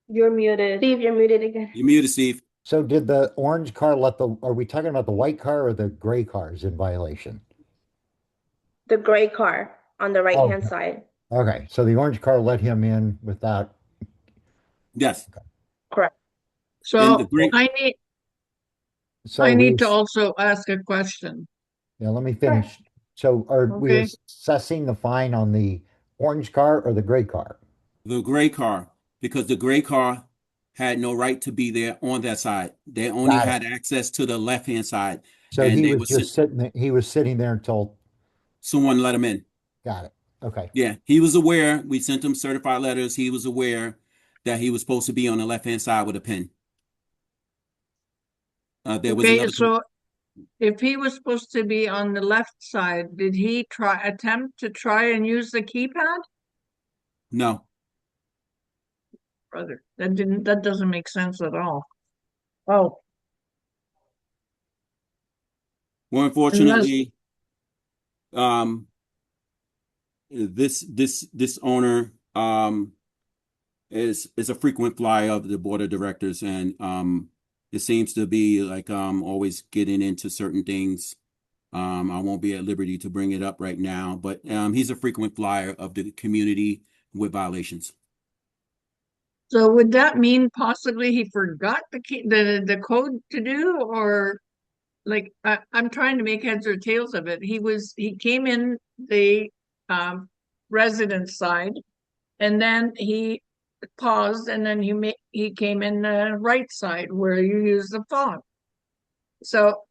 You're muted. Steve, you're muted again. You're muted, Steve. So did the orange car are we talking about the white car or the gray cars in violation? The gray car on the right-hand side. Okay, so the orange car let him in without, Yes. Correct. And the So green- so I we, need to also ask a question. yeah, let me finish. So are we Okay. assessing the fine on the orange car or the gray car? The gray car, because the gray car had no right to be there on that side. They only Got it. had access to the left-hand side. So And he they was were just sitting there, he was sitting there until, Someone let him in. got it. Okay. Yeah, he was aware. We sent him certified letters. He was aware that he was supposed to be on the left-hand side with a pen. There was Okay, another. so if he was supposed to be on the left side, did he attempt to try and use the keypad? No, Brother, that doesn't make sense at all. Oh, well, unfortunately, this owner is a frequent flyer of the board of directors, and it seems to be like always getting into certain things. I won't be at liberty to bring it up right now, but he's a frequent flyer of the community with violations. so would that mean possibly he forgot the code to do, or like I'm trying to make heads or tails of it. He came in the resident side, and then he paused, and then he came in the right side where you use the font. So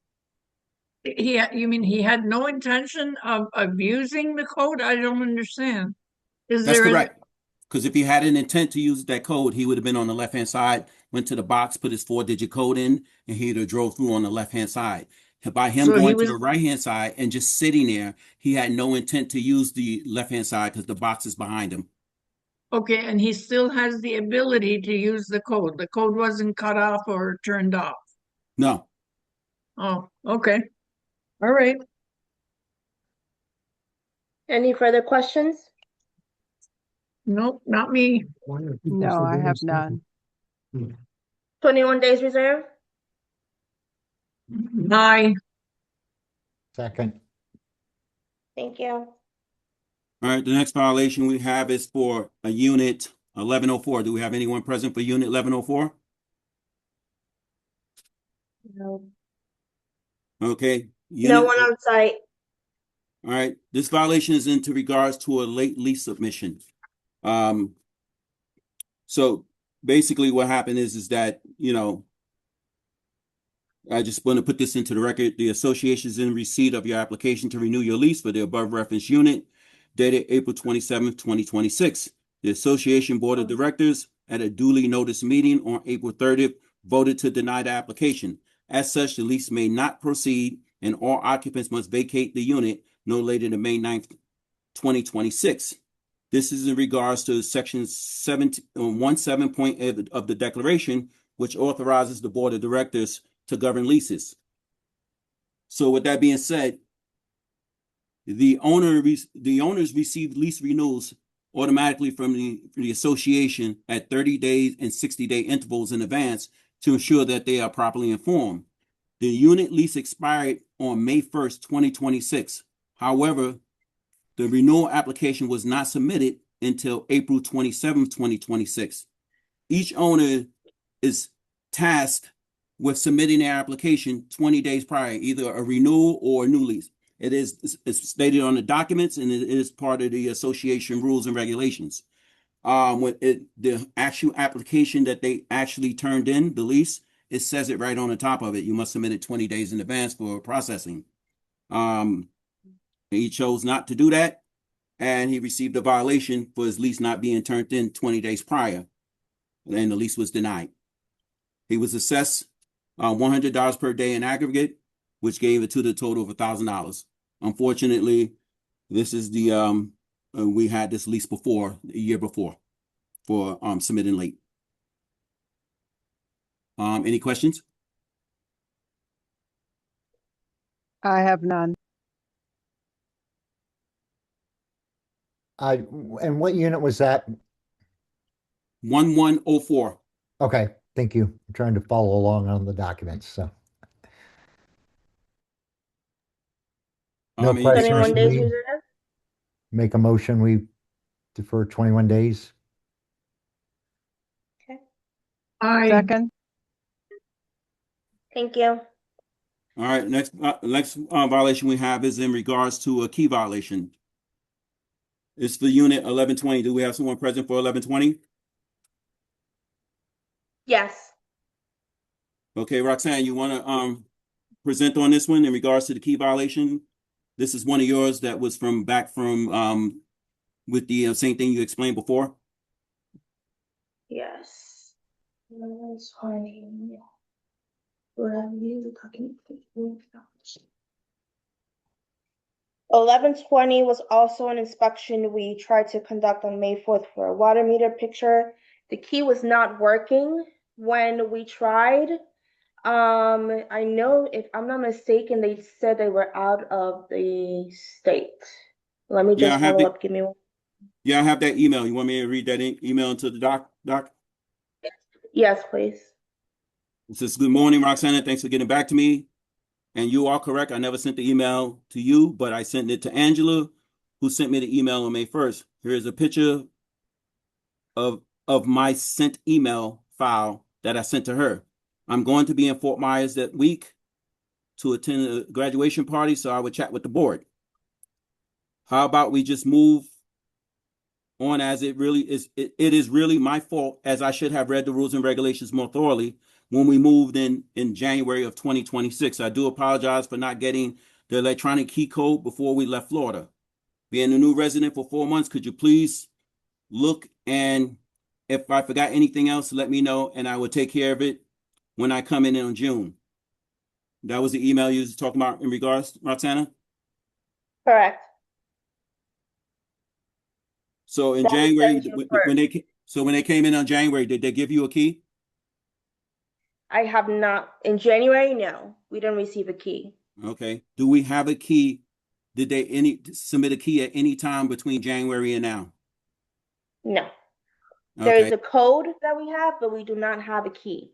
you mean he had no intention of using the code? I don't understand. Is That's there, correct. Because if he had an intent to use that code, he would have been on the left-hand side, went to the box, put his 4-digit code in, and he'd have drove through on the left-hand side. And by him So he going to was- the right-hand side and just sitting there, he had no intent to use the left-hand side because the box is behind him. okay, and he still has the ability to use the code. The code wasn't cut off or turned off. No. Oh, okay. All right. Any further questions? Nope, not me. No, I have none. 21 days reserve? Aye. Second. Thank you. All right, the next violation we have is for a unit 1104. Do we have anyone present for unit 1104? No. Okay. No Unit- one on site. All right, this violation is into regards to a late lease submission. So basically what happened is that, I just want to put this into the record. The association is in receipt of your application to renew your lease for the above referenced unit dated April 27th, 2026. The association board of directors at a duly noticed meeting on April 30th voted to deny the application. As such, the lease may not proceed and all occupants must vacate the unit no later than May 9th, 2026. This is in regards to section 17.8 of the declaration, which authorizes the board of directors to govern leases. So with that being said, the owners receive lease renewals automatically from the association at 30 days and 60-day intervals in advance to ensure that they are properly informed. The unit lease expired on May 1st, 2026. However, the renewal application was not submitted until April 27th, 2026. Each owner is tasked with submitting their application 20 days prior, either a renewal or a new lease. It's stated on the documents and it is part of the association rules and regulations. The actual application that they actually turned in, the lease, it says it right on the top of it. You must submit it 20 days in advance for processing. He chose not to do that, and he received a violation for his lease not being turned in 20 days prior, and the lease was denied. He was assessed $100 per day in aggregate, which gave it to the total of $1,000. Unfortunately, this is the we had this lease before, a year before, for submitting late. Any questions? I have none. And what unit was that? 1104. Okay, thank you. I'm trying to follow along on the documents, so. No Any- questions. 21 days We reserve? Make a motion, we defer 21 days. Aye. Second, Thank you. All right, next violation we have is in regards to a key violation. It's for unit 1120. Do we have someone present for 1120? Yes. Okay, Roxanne, you want to present on this one in regards to the key violation? This is one of yours that was back from with the same thing you explained before. Yes. 1120. Whatever you talking. 1120 was also an inspection we tried to conduct on May 4th for a water meter picture. The key was not working when we tried. I know, if I'm not mistaken, they said they were out of the state. Let me Yeah, I just have follow the- up. Give me one. Yeah, I have that email. You want me to read that email into the doc? Yes, please. It says, "Good morning, Roxana. Thanks for getting back to me. And you are correct. I never sent the email to you, but I sent it to Angela, who sent me the email on May 1st. Here is a picture of my sent email file that I sent to her. I'm going to be in Fort Myers that week to attend a graduation party, so I would chat with the board. How about we just move on, as it really is? It is really my fault, as I should have read the rules and regulations more thoroughly when we moved in January of 2026. I do apologize for not getting the electronic key code before we left Florida. Being a new resident for 4 months, could you please look, and if I forgot anything else, let me know, and I will take care of it when I come in June. That was the email you was talking about in regards, Roxana? Correct. So in That was January, sent June when they came in on January, did they give you a key? I have not, in January, no, we didn't receive a key. Okay. Do we have a key? Did they submit a key at any time between January and now? No. There is Okay. a code that we have, but we do not have a key.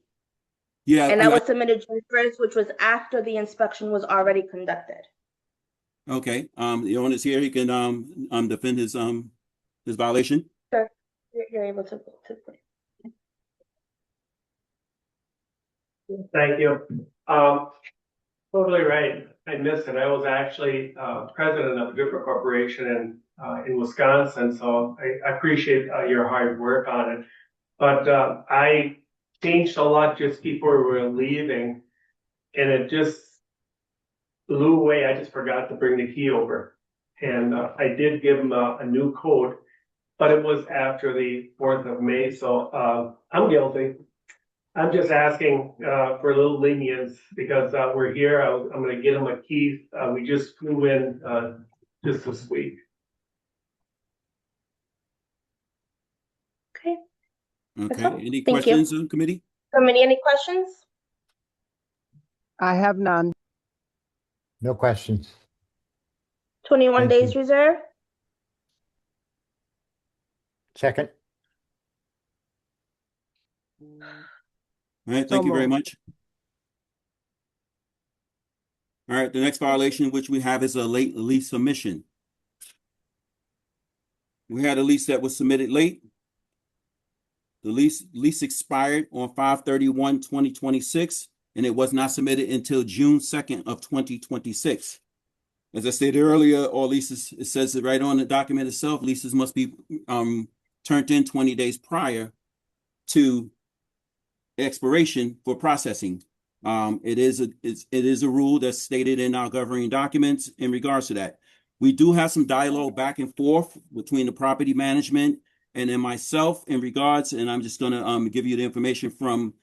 Yeah. And that was submitted June 1st, which was after the inspection was already conducted. Okay. The owner's here. He can defend his violation. Sure, you're able to. Thank you. Totally right. I missed it. I was actually president of a different corporation in Wisconsin, so I appreciate your hard work on it. But I changed a lot just before we were leaving, and it just blew away. I just forgot to bring the key over, and I did give him a new code, but it was after the 4th of May, so I'm guilty. I'm just asking for a little lenience because we're here. I'm going to get him a key. We just flew in just this week. Okay. Okay. all. Any Thank you. questions, committee? Committee, any questions? I have none. No questions. 21 Thank days you. reserve. Second. All right. So Thank you very moved. much. All right. The next violation which we have is a late lease submission. We had a lease that was submitted late. The lease expired on 5/31/2026, and it was not submitted until June 2nd of 2026. As I stated earlier, all leases, it says it right on the document itself, leases must be turned in 20 days prior to expiration for processing. It is a rule that's stated in our governing documents in regards to that. We do have some dialogue back and forth between the property management and then myself in regards, and I'm just gonna give you the information from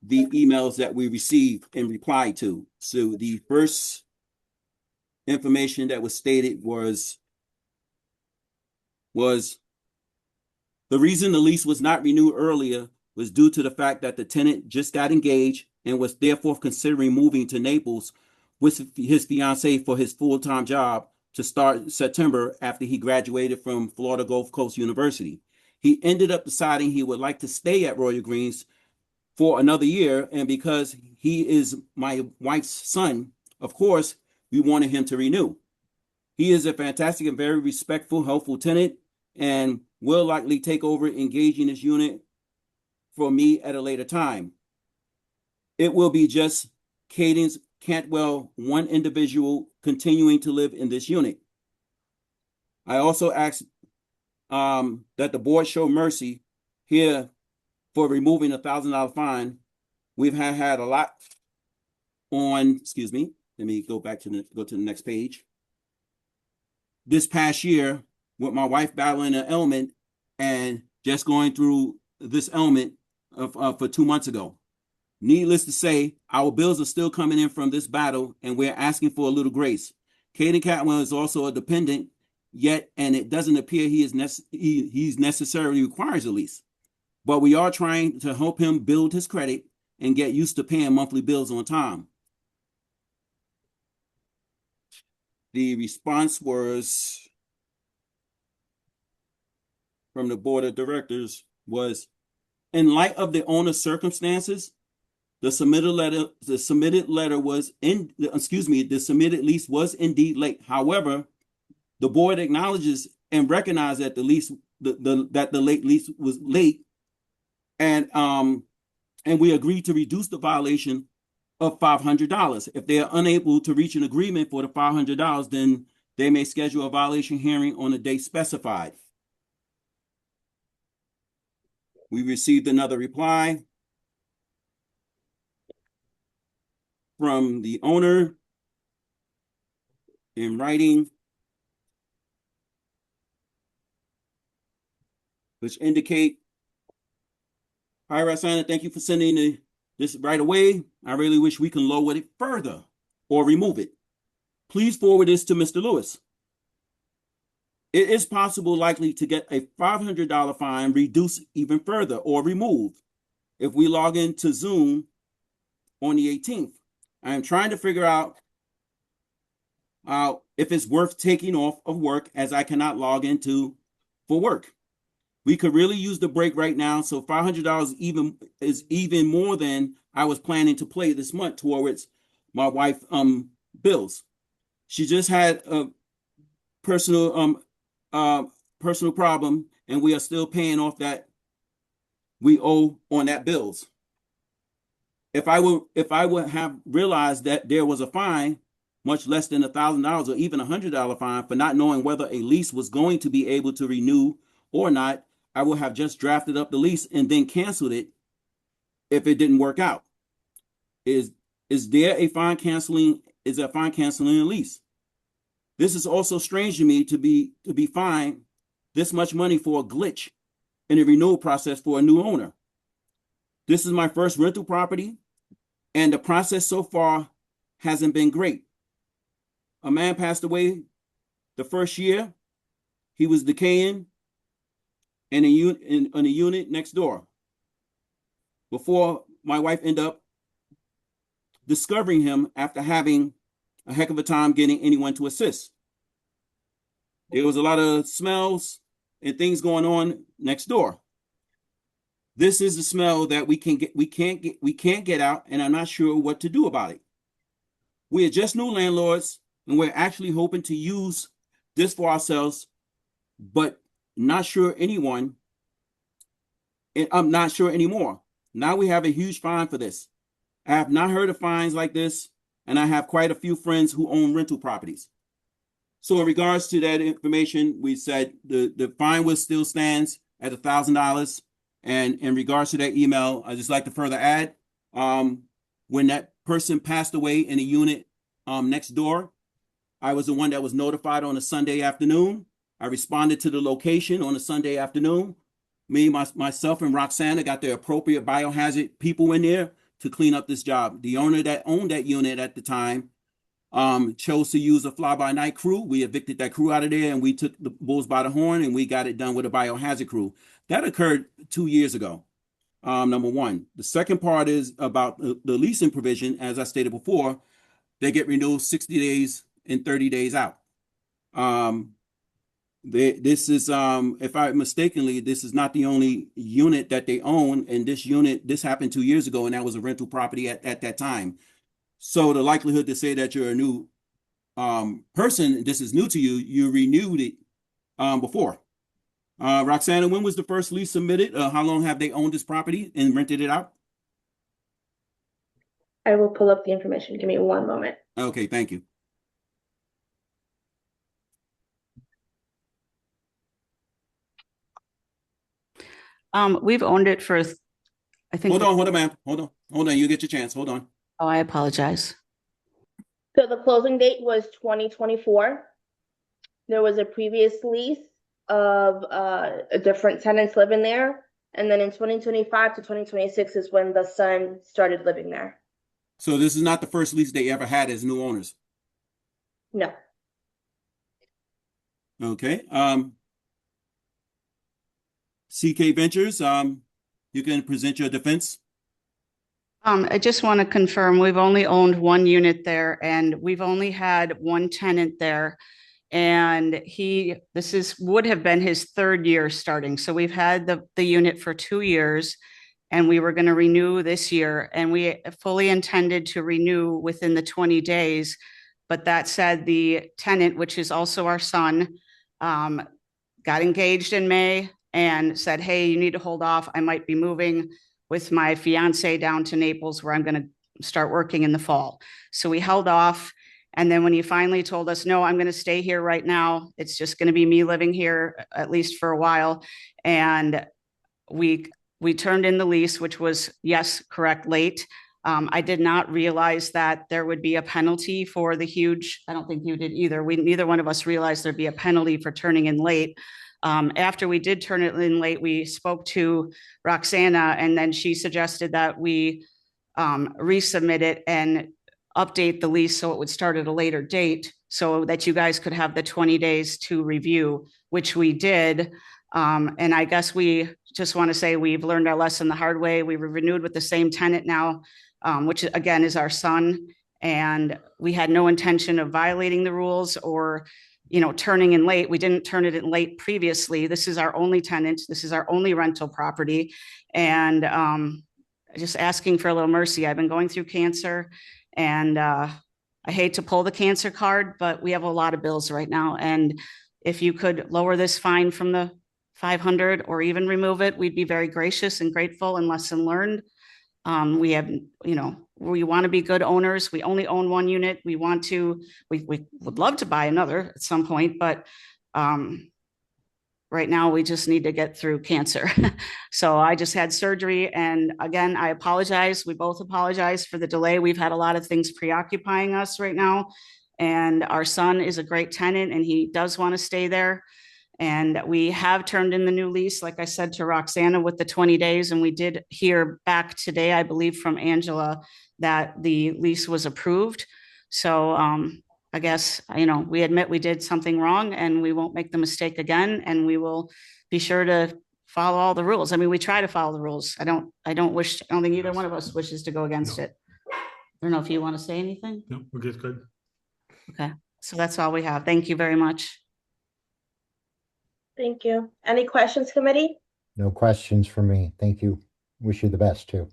the emails that we received and replied to. So the first information that was stated was the reason the lease was not renewed earlier was due to the fact that the tenant just got engaged and was therefore considering moving to Naples with his fiancee for his full-time job to start September after he graduated from Florida Gulf Coast University. He ended up deciding he would like to stay at Royal Greens for another year, and because he is my wife's son, of course, we wanted him to renew. He is a fantastic and very respectful, helpful tenant, and will likely take over engaging this unit for me at a later time. It will be just Cadence Cantwell, one individual continuing to live in this unit. I also asked that the board show mercy here for removing $1,000 fine. We've had a lot on, excuse me, let me go back to the next page. This past year, with my wife battling an ailment and just going through this ailment for 2 months ago. Needless to say, our bills are still coming in from this battle, and we're asking for a little grace. Caden Catwell is also a dependent, yet, and it doesn't appear he's necessarily requires a lease. But we are trying to help him build his credit and get used to paying monthly bills on time. The response was from the board of directors was, in light of the owner's circumstances, the submitted lease was indeed late. However, the board acknowledges and recognizes that the late lease was late, and we agreed to reduce the violation of $500. If they are unable to reach an agreement for the $500, then they may schedule a violation hearing on a date specified. We received another reply from the owner in writing. which indicate, hi, Roxana, thank you for sending this right away. I really wish we can lower it further or remove it. Please forward this to Mr. Lewis. It is possible likely to get a $500 fine reduced even further or removed if we log into Zoom on the 18th. I am trying to figure out if it's worth taking off of work as I cannot log into for work. We could really use the break right now, so $500 is even more than I was planning to play this month towards my wife bills. She just had a personal problem, and we are still paying off that we owe on that bills. If I would have realized that there was a fine, much less than $1,000 or even $100 fine for not knowing whether a lease was going to be able to renew or not, I would have just drafted up the lease and then canceled it if it didn't work out. Is there a fine canceling? Is a fine canceling a lease? This is also strange to me to be fined this much money for a glitch in the renewal process for a new owner. This is my first rental property, and the process so far hasn't been great. A man passed away the first year. He was decaying in a unit next door before my wife ended up discovering him after having a heck of a time getting anyone to assist. There was a lot of smells and things going on next door. This is the smell that we can't get out, and I'm not sure what to do about it. We are just new landlords, and we're actually hoping to use this for ourselves, but not sure anyone. And I'm not sure anymore. Now we have a huge fine for this. I have not heard of fines like this, and I have quite a few friends who own rental properties. So in regards to that information, we said the fine will still stands at $1,000. And in regards to that email, I just like to further add, when that person passed away in a unit next door, I was the one that was notified on a Sunday afternoon. I responded to the location on a Sunday afternoon. Myself and Roxana got the appropriate biohazard people in there to clean up this job. The owner that owned that unit at the time chose to use a fly-by-night crew. We evicted that crew out of there, and we took the bulls by the horn, and we got it done with a biohazard crew. That occurred 2 years ago, number one. The second part is about the leasing provision. As I stated before, they get renewed 60 days and 30 days out. This is, if I mistakenly, this is not the only unit that they own. And this happened 2 years ago, and that was a rental property at that time. So the likelihood to say that you're a new person, this is new to you, you renewed it before. Roxana, when was the first lease submitted? How long have they owned this property and rented it out? I will pull up the information. Give me one moment. Okay, thank you. We've owned it for, I think. Hold on, ma'am. Hold on. You get your chance. Hold on. Oh, I apologize. So the closing date was 2024. There was a previous lease of a different tenants living there. And then in 2025 to 2026 is when the son started living there. So this is not the first lease they ever had as new owners? No. Okay. CK Ventures, you can present your defense. I just want to confirm, we've only owned one unit there, and we've only had one tenant there. And this would have been his third year starting. So we've had the unit for 2 years, and we were going to renew this year, and we fully intended to renew within the 20 days. But that said, the tenant, which is also our son, got engaged in May and said, hey, you need to hold off. I might be moving with my fiance down to Naples, where I'm going to start working in the fall. So we held off. And then when he finally told us, no, I'm going to stay here right now, it's just going to be me living here, at least for a while. And we turned in the lease, which was, yes, correct, late. I did not realize that there would be a penalty for the huge, I don't think you did either. Neither one of us realized there'd be a penalty for turning in late. After we did turn it in late, we spoke to Roxana, and then she suggested that we resubmit it and update the lease so it would start at a later date so that you guys could have the 20 days to review, which we did. And I guess we just want to say we've learned our lesson the hard way. We were renewed with the same tenant now, which again is our son. And we had no intention of violating the rules or, turning in late. We didn't turn it in late previously. This is our only tenant. This is our only rental property. And just asking for a little mercy. I've been going through cancer, and I hate to pull the cancer card, but we have a lot of bills right now. And if you could lower this fine from the 500 or even remove it, we'd be very gracious and grateful and lesson learned. We have, we want to be good owners. We only own one unit. We would love to buy another at some point, but right now we just need to get through cancer. So I just had surgery. And again, I apologize. We both apologize for the delay. We've had a lot of things preoccupying us right now. And our son is a great tenant and he does want to stay there. And we have turned in the new lease, like I said, to Roxana with the 20 days. And we did hear back today, I believe, from Angela that the lease was approved. So I guess, we admit we did something wrong and we won't make the mistake again. And we will be sure to follow all the rules. I mean, we try to follow the rules. I don't think either one of us wishes to go against it. I don't know if you want to say anything. No, we're good. Okay. So that's all we have. Thank you very much. Thank you. Any questions, committee? No questions for me. Thank you. Wish you the best too.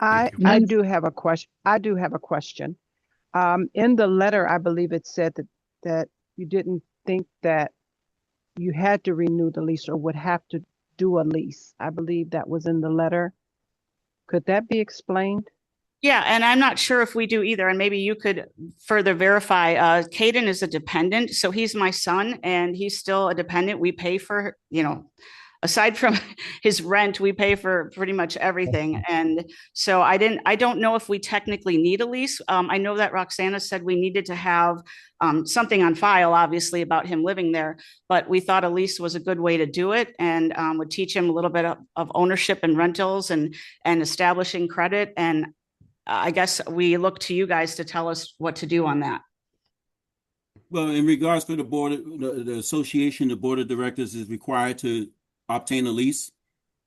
I do have a question. In the letter, I believe it said that you didn't think that you had to renew the lease or would have to do a lease. I believe that was in the letter. Could that be explained? Yeah, and I'm not sure if we do either, and maybe you could further verify. Caden is a dependent, so he's my son, and he's still a dependent. We pay for, aside from his rent, we pay for pretty much everything. And so I don't know if we technically need a lease. I know that Roxana said we needed to have something on file, obviously, about him living there, but we thought a lease was a good way to do it and would teach him a little bit of ownership and rentals and establishing credit. And I guess we look to you guys to tell us what to do on that. Well, in regards to the board, the association, the board of directors is required to obtain a lease,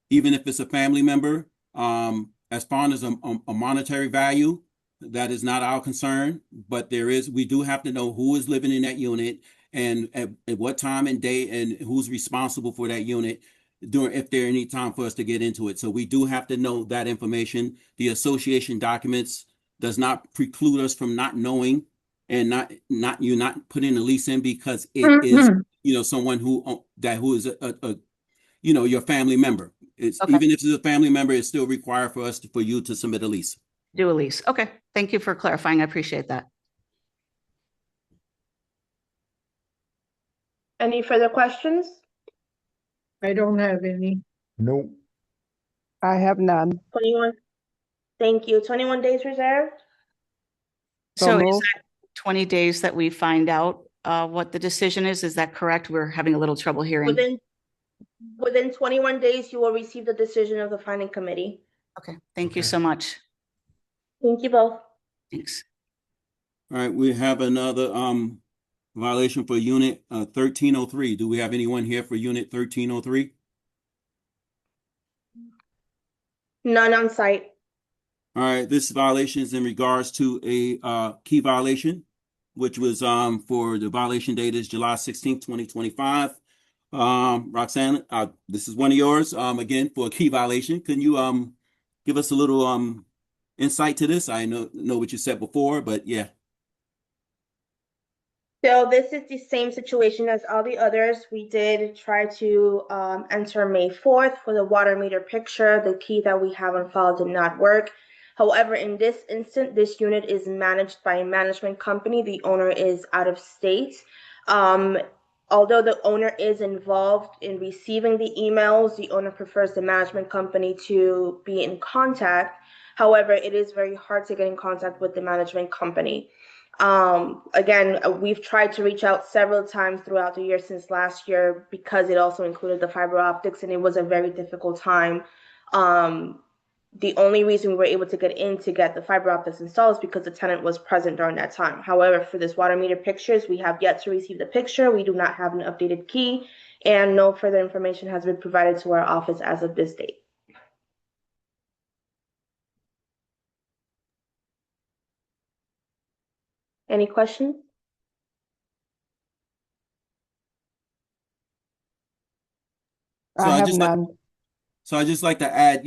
even if it's a family member. As far as a monetary value, that is not our concern, but we do have to know who is living in that unit and at what time and day and who's responsible for that unit if there any time for us to get into it. So we do have to know that information. The association documents does not preclude us from not knowing and not putting a lease in because it is, someone who is your family member. It's okay. Even if it's a family member, it's still required for you to submit a lease. Do a lease. Okay. Thank you for clarifying. I appreciate that. Any further questions? I don't have any. No. I have none. 21. Thank you. 21 days reserved. So is that 20 days that we find out what the decision is? Is that correct? We're having a little trouble hearing. Within 21 days, you will receive the decision of the planning committee. Okay. Thank you so much. Thank you both. Thanks. All right. We have another violation for unit 1303. Do we have anyone here for unit 1303? None on site. All right. This violation is in regards to a key violation, which was for the violation date is July 16th, 2025. Roxanne, this is one of yours. Again, for a key violation. Can you give us a little insight to this? I know what you said before, but yeah. So this is the same situation as all the others. We did try to enter May 4th for the water meter picture. The key that we have on file did not work. However, in this instant, this unit is managed by a management company. The owner is out of state. Although the owner is involved in receiving the emails, the owner prefers the management company to be in contact. However, it is very hard to get in contact with the management company. Again, we've tried to reach out several times throughout the year since last year because it also included the fiber optics, and it was a very difficult time. The only reason we were able to get in to get the fiber optics installed is because the tenant was present during that time. However, for this water meter pictures, we have yet to receive the picture. We do not have an updated key, and no further information has been provided to our office as of this date. Any questions? So I I have just none. So I just like to add,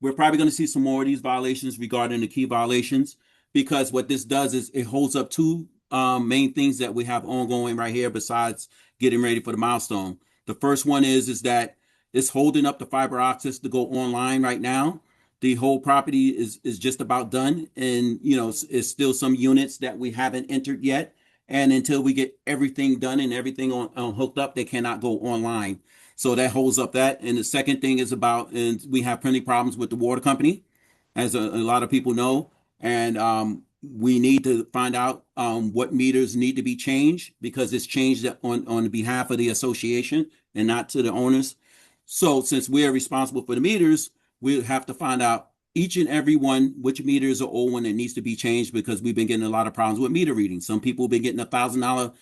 we're probably going to see some more of these violations regarding the key violations, because what this does is it holds up two main things that we have ongoing right here besides getting ready for the milestone. The first one is that it's holding up the fiber access to go online right now. The whole property is just about done, and it's still some units that we haven't entered yet. And until we get everything done and everything on hooked up, they cannot go online. So that holds up that. And the second thing is about, and we have plenty of problems with the water company, as a lot of people know. And we need to find out what meters need to be changed, because it's changed on behalf of the association and not to the owners. So since we're responsible for the meters, we'll have to find out each and every one, which meter is an old one that needs to be changed, because we've been getting a lot of problems with meter readings. Some people have been getting $1,000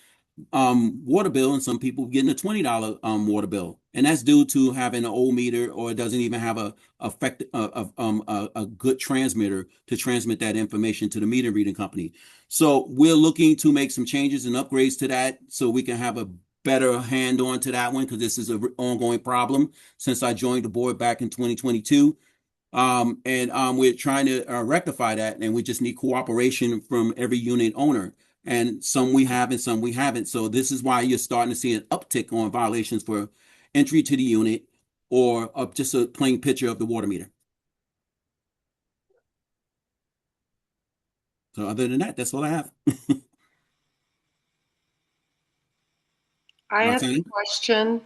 water bill, and some people getting a $20 water bill, and that's due to having an old meter, or it doesn't even have a good transmitter to transmit that information to the meter reading company. So we're looking to make some changes and upgrades to that so we can have a better hand on to that one, because this is an ongoing problem since I joined the board back in 2022. We're trying to rectify that, and we just need cooperation from every unit owner. And some we have and some we haven't. So this is why you're starting to see an uptick on violations for entry to the unit, or just a plain picture of the water meter. So other than that, that's all I have. I have a Roxanne? question.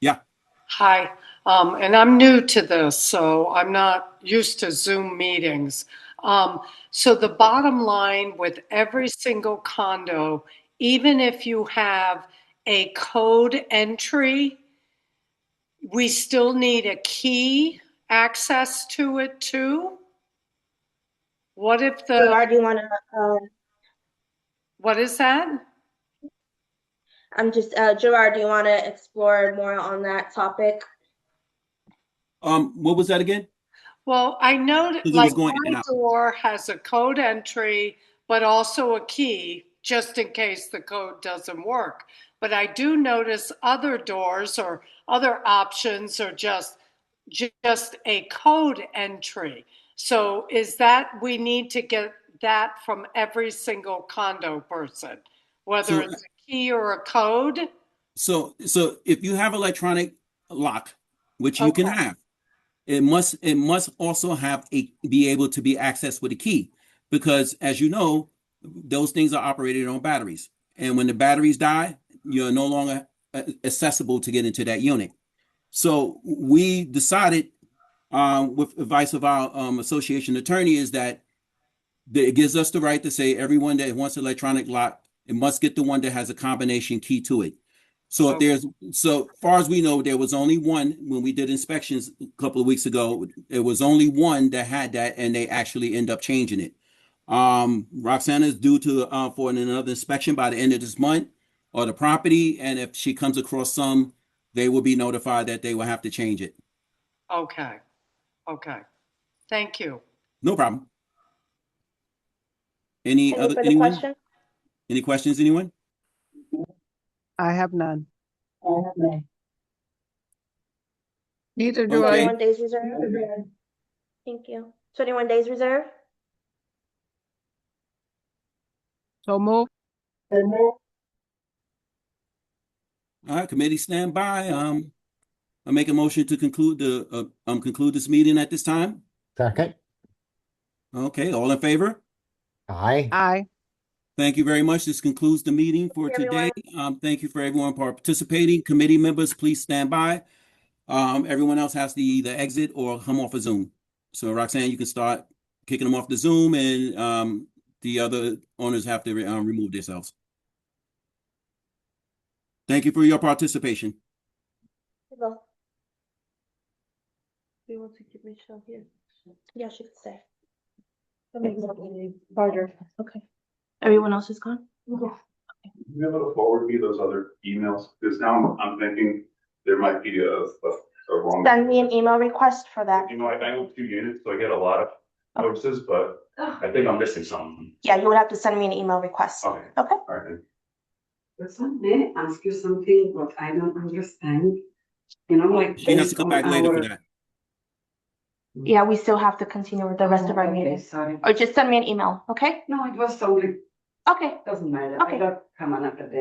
Yeah. Hi, and I'm new to this, so I'm not used to Zoom meetings. So the bottom line with every single condo, even if you have a code entry, we still need a key access to it too? What if Gerard, do you want to? What is that? Gerard, do you want to explore more on that topic? What was that again? Well, I know that Because it like was going in and my out. door has a code entry, but also a key, just in case the code doesn't work. But I do notice other doors or other options are just a code entry. So is that, we need to get that from every single condo person, whether So it's a key or a code? So if you have electronic lock, which you can have, it must also have be able to be accessed with a key, because as you know, those things are operated on batteries, and when the batteries die, you're no longer accessible to get into that unit. So we decided, with advice of our association attorney, is that it gives us the right to say everyone that wants electronic lock, it must get the one that has a combination key to it. So if there's, so far as we know, there was only one when we did inspections a couple of weeks ago. There was only one that had that, and they actually end up changing it. Roxana is due to for another inspection by the end of this month, or the property, and if she comes across some, they will be notified that they will have to change it. Okay. Thank you. No problem. Any Any further anyone? questions? Any questions, anyone? I have none. Neither do Okay. 21 days reserve. Thank you. 21 days reserve. So move. All right, committee stand by. I make a motion to conclude this meeting at this time. Second. Okay, all in favor? Aye. Aye. Thank you very much. This concludes the meeting for Thank you, today. Thank you for everyone for participating. Committee members, please stand by. Everyone else has to either exit or come off of Zoom. So Roxanne, you can start kicking them off the Zoom, and the other owners have to remove themselves. Thank you for your participation. Well, we want to keep Michelle here. Yeah, she could stay. Barter. Okay. Everyone else is gone? Yeah. You able to forward me those other emails? Because now I'm thinking there might be a wrong. Send me an email request for that. You know, I own 2 units, so I get a lot of notices, but I think I'm missing something. Yeah, you would have to send me an email request. Okay. Okay. All right. May I ask you something what I don't understand? You know, like. She has to come back later for that. Yeah, we still have to continue with the rest of our meeting. Sorry. Or just send me an email, okay? No, it was only, Okay. doesn't matter. Okay. I got come another day.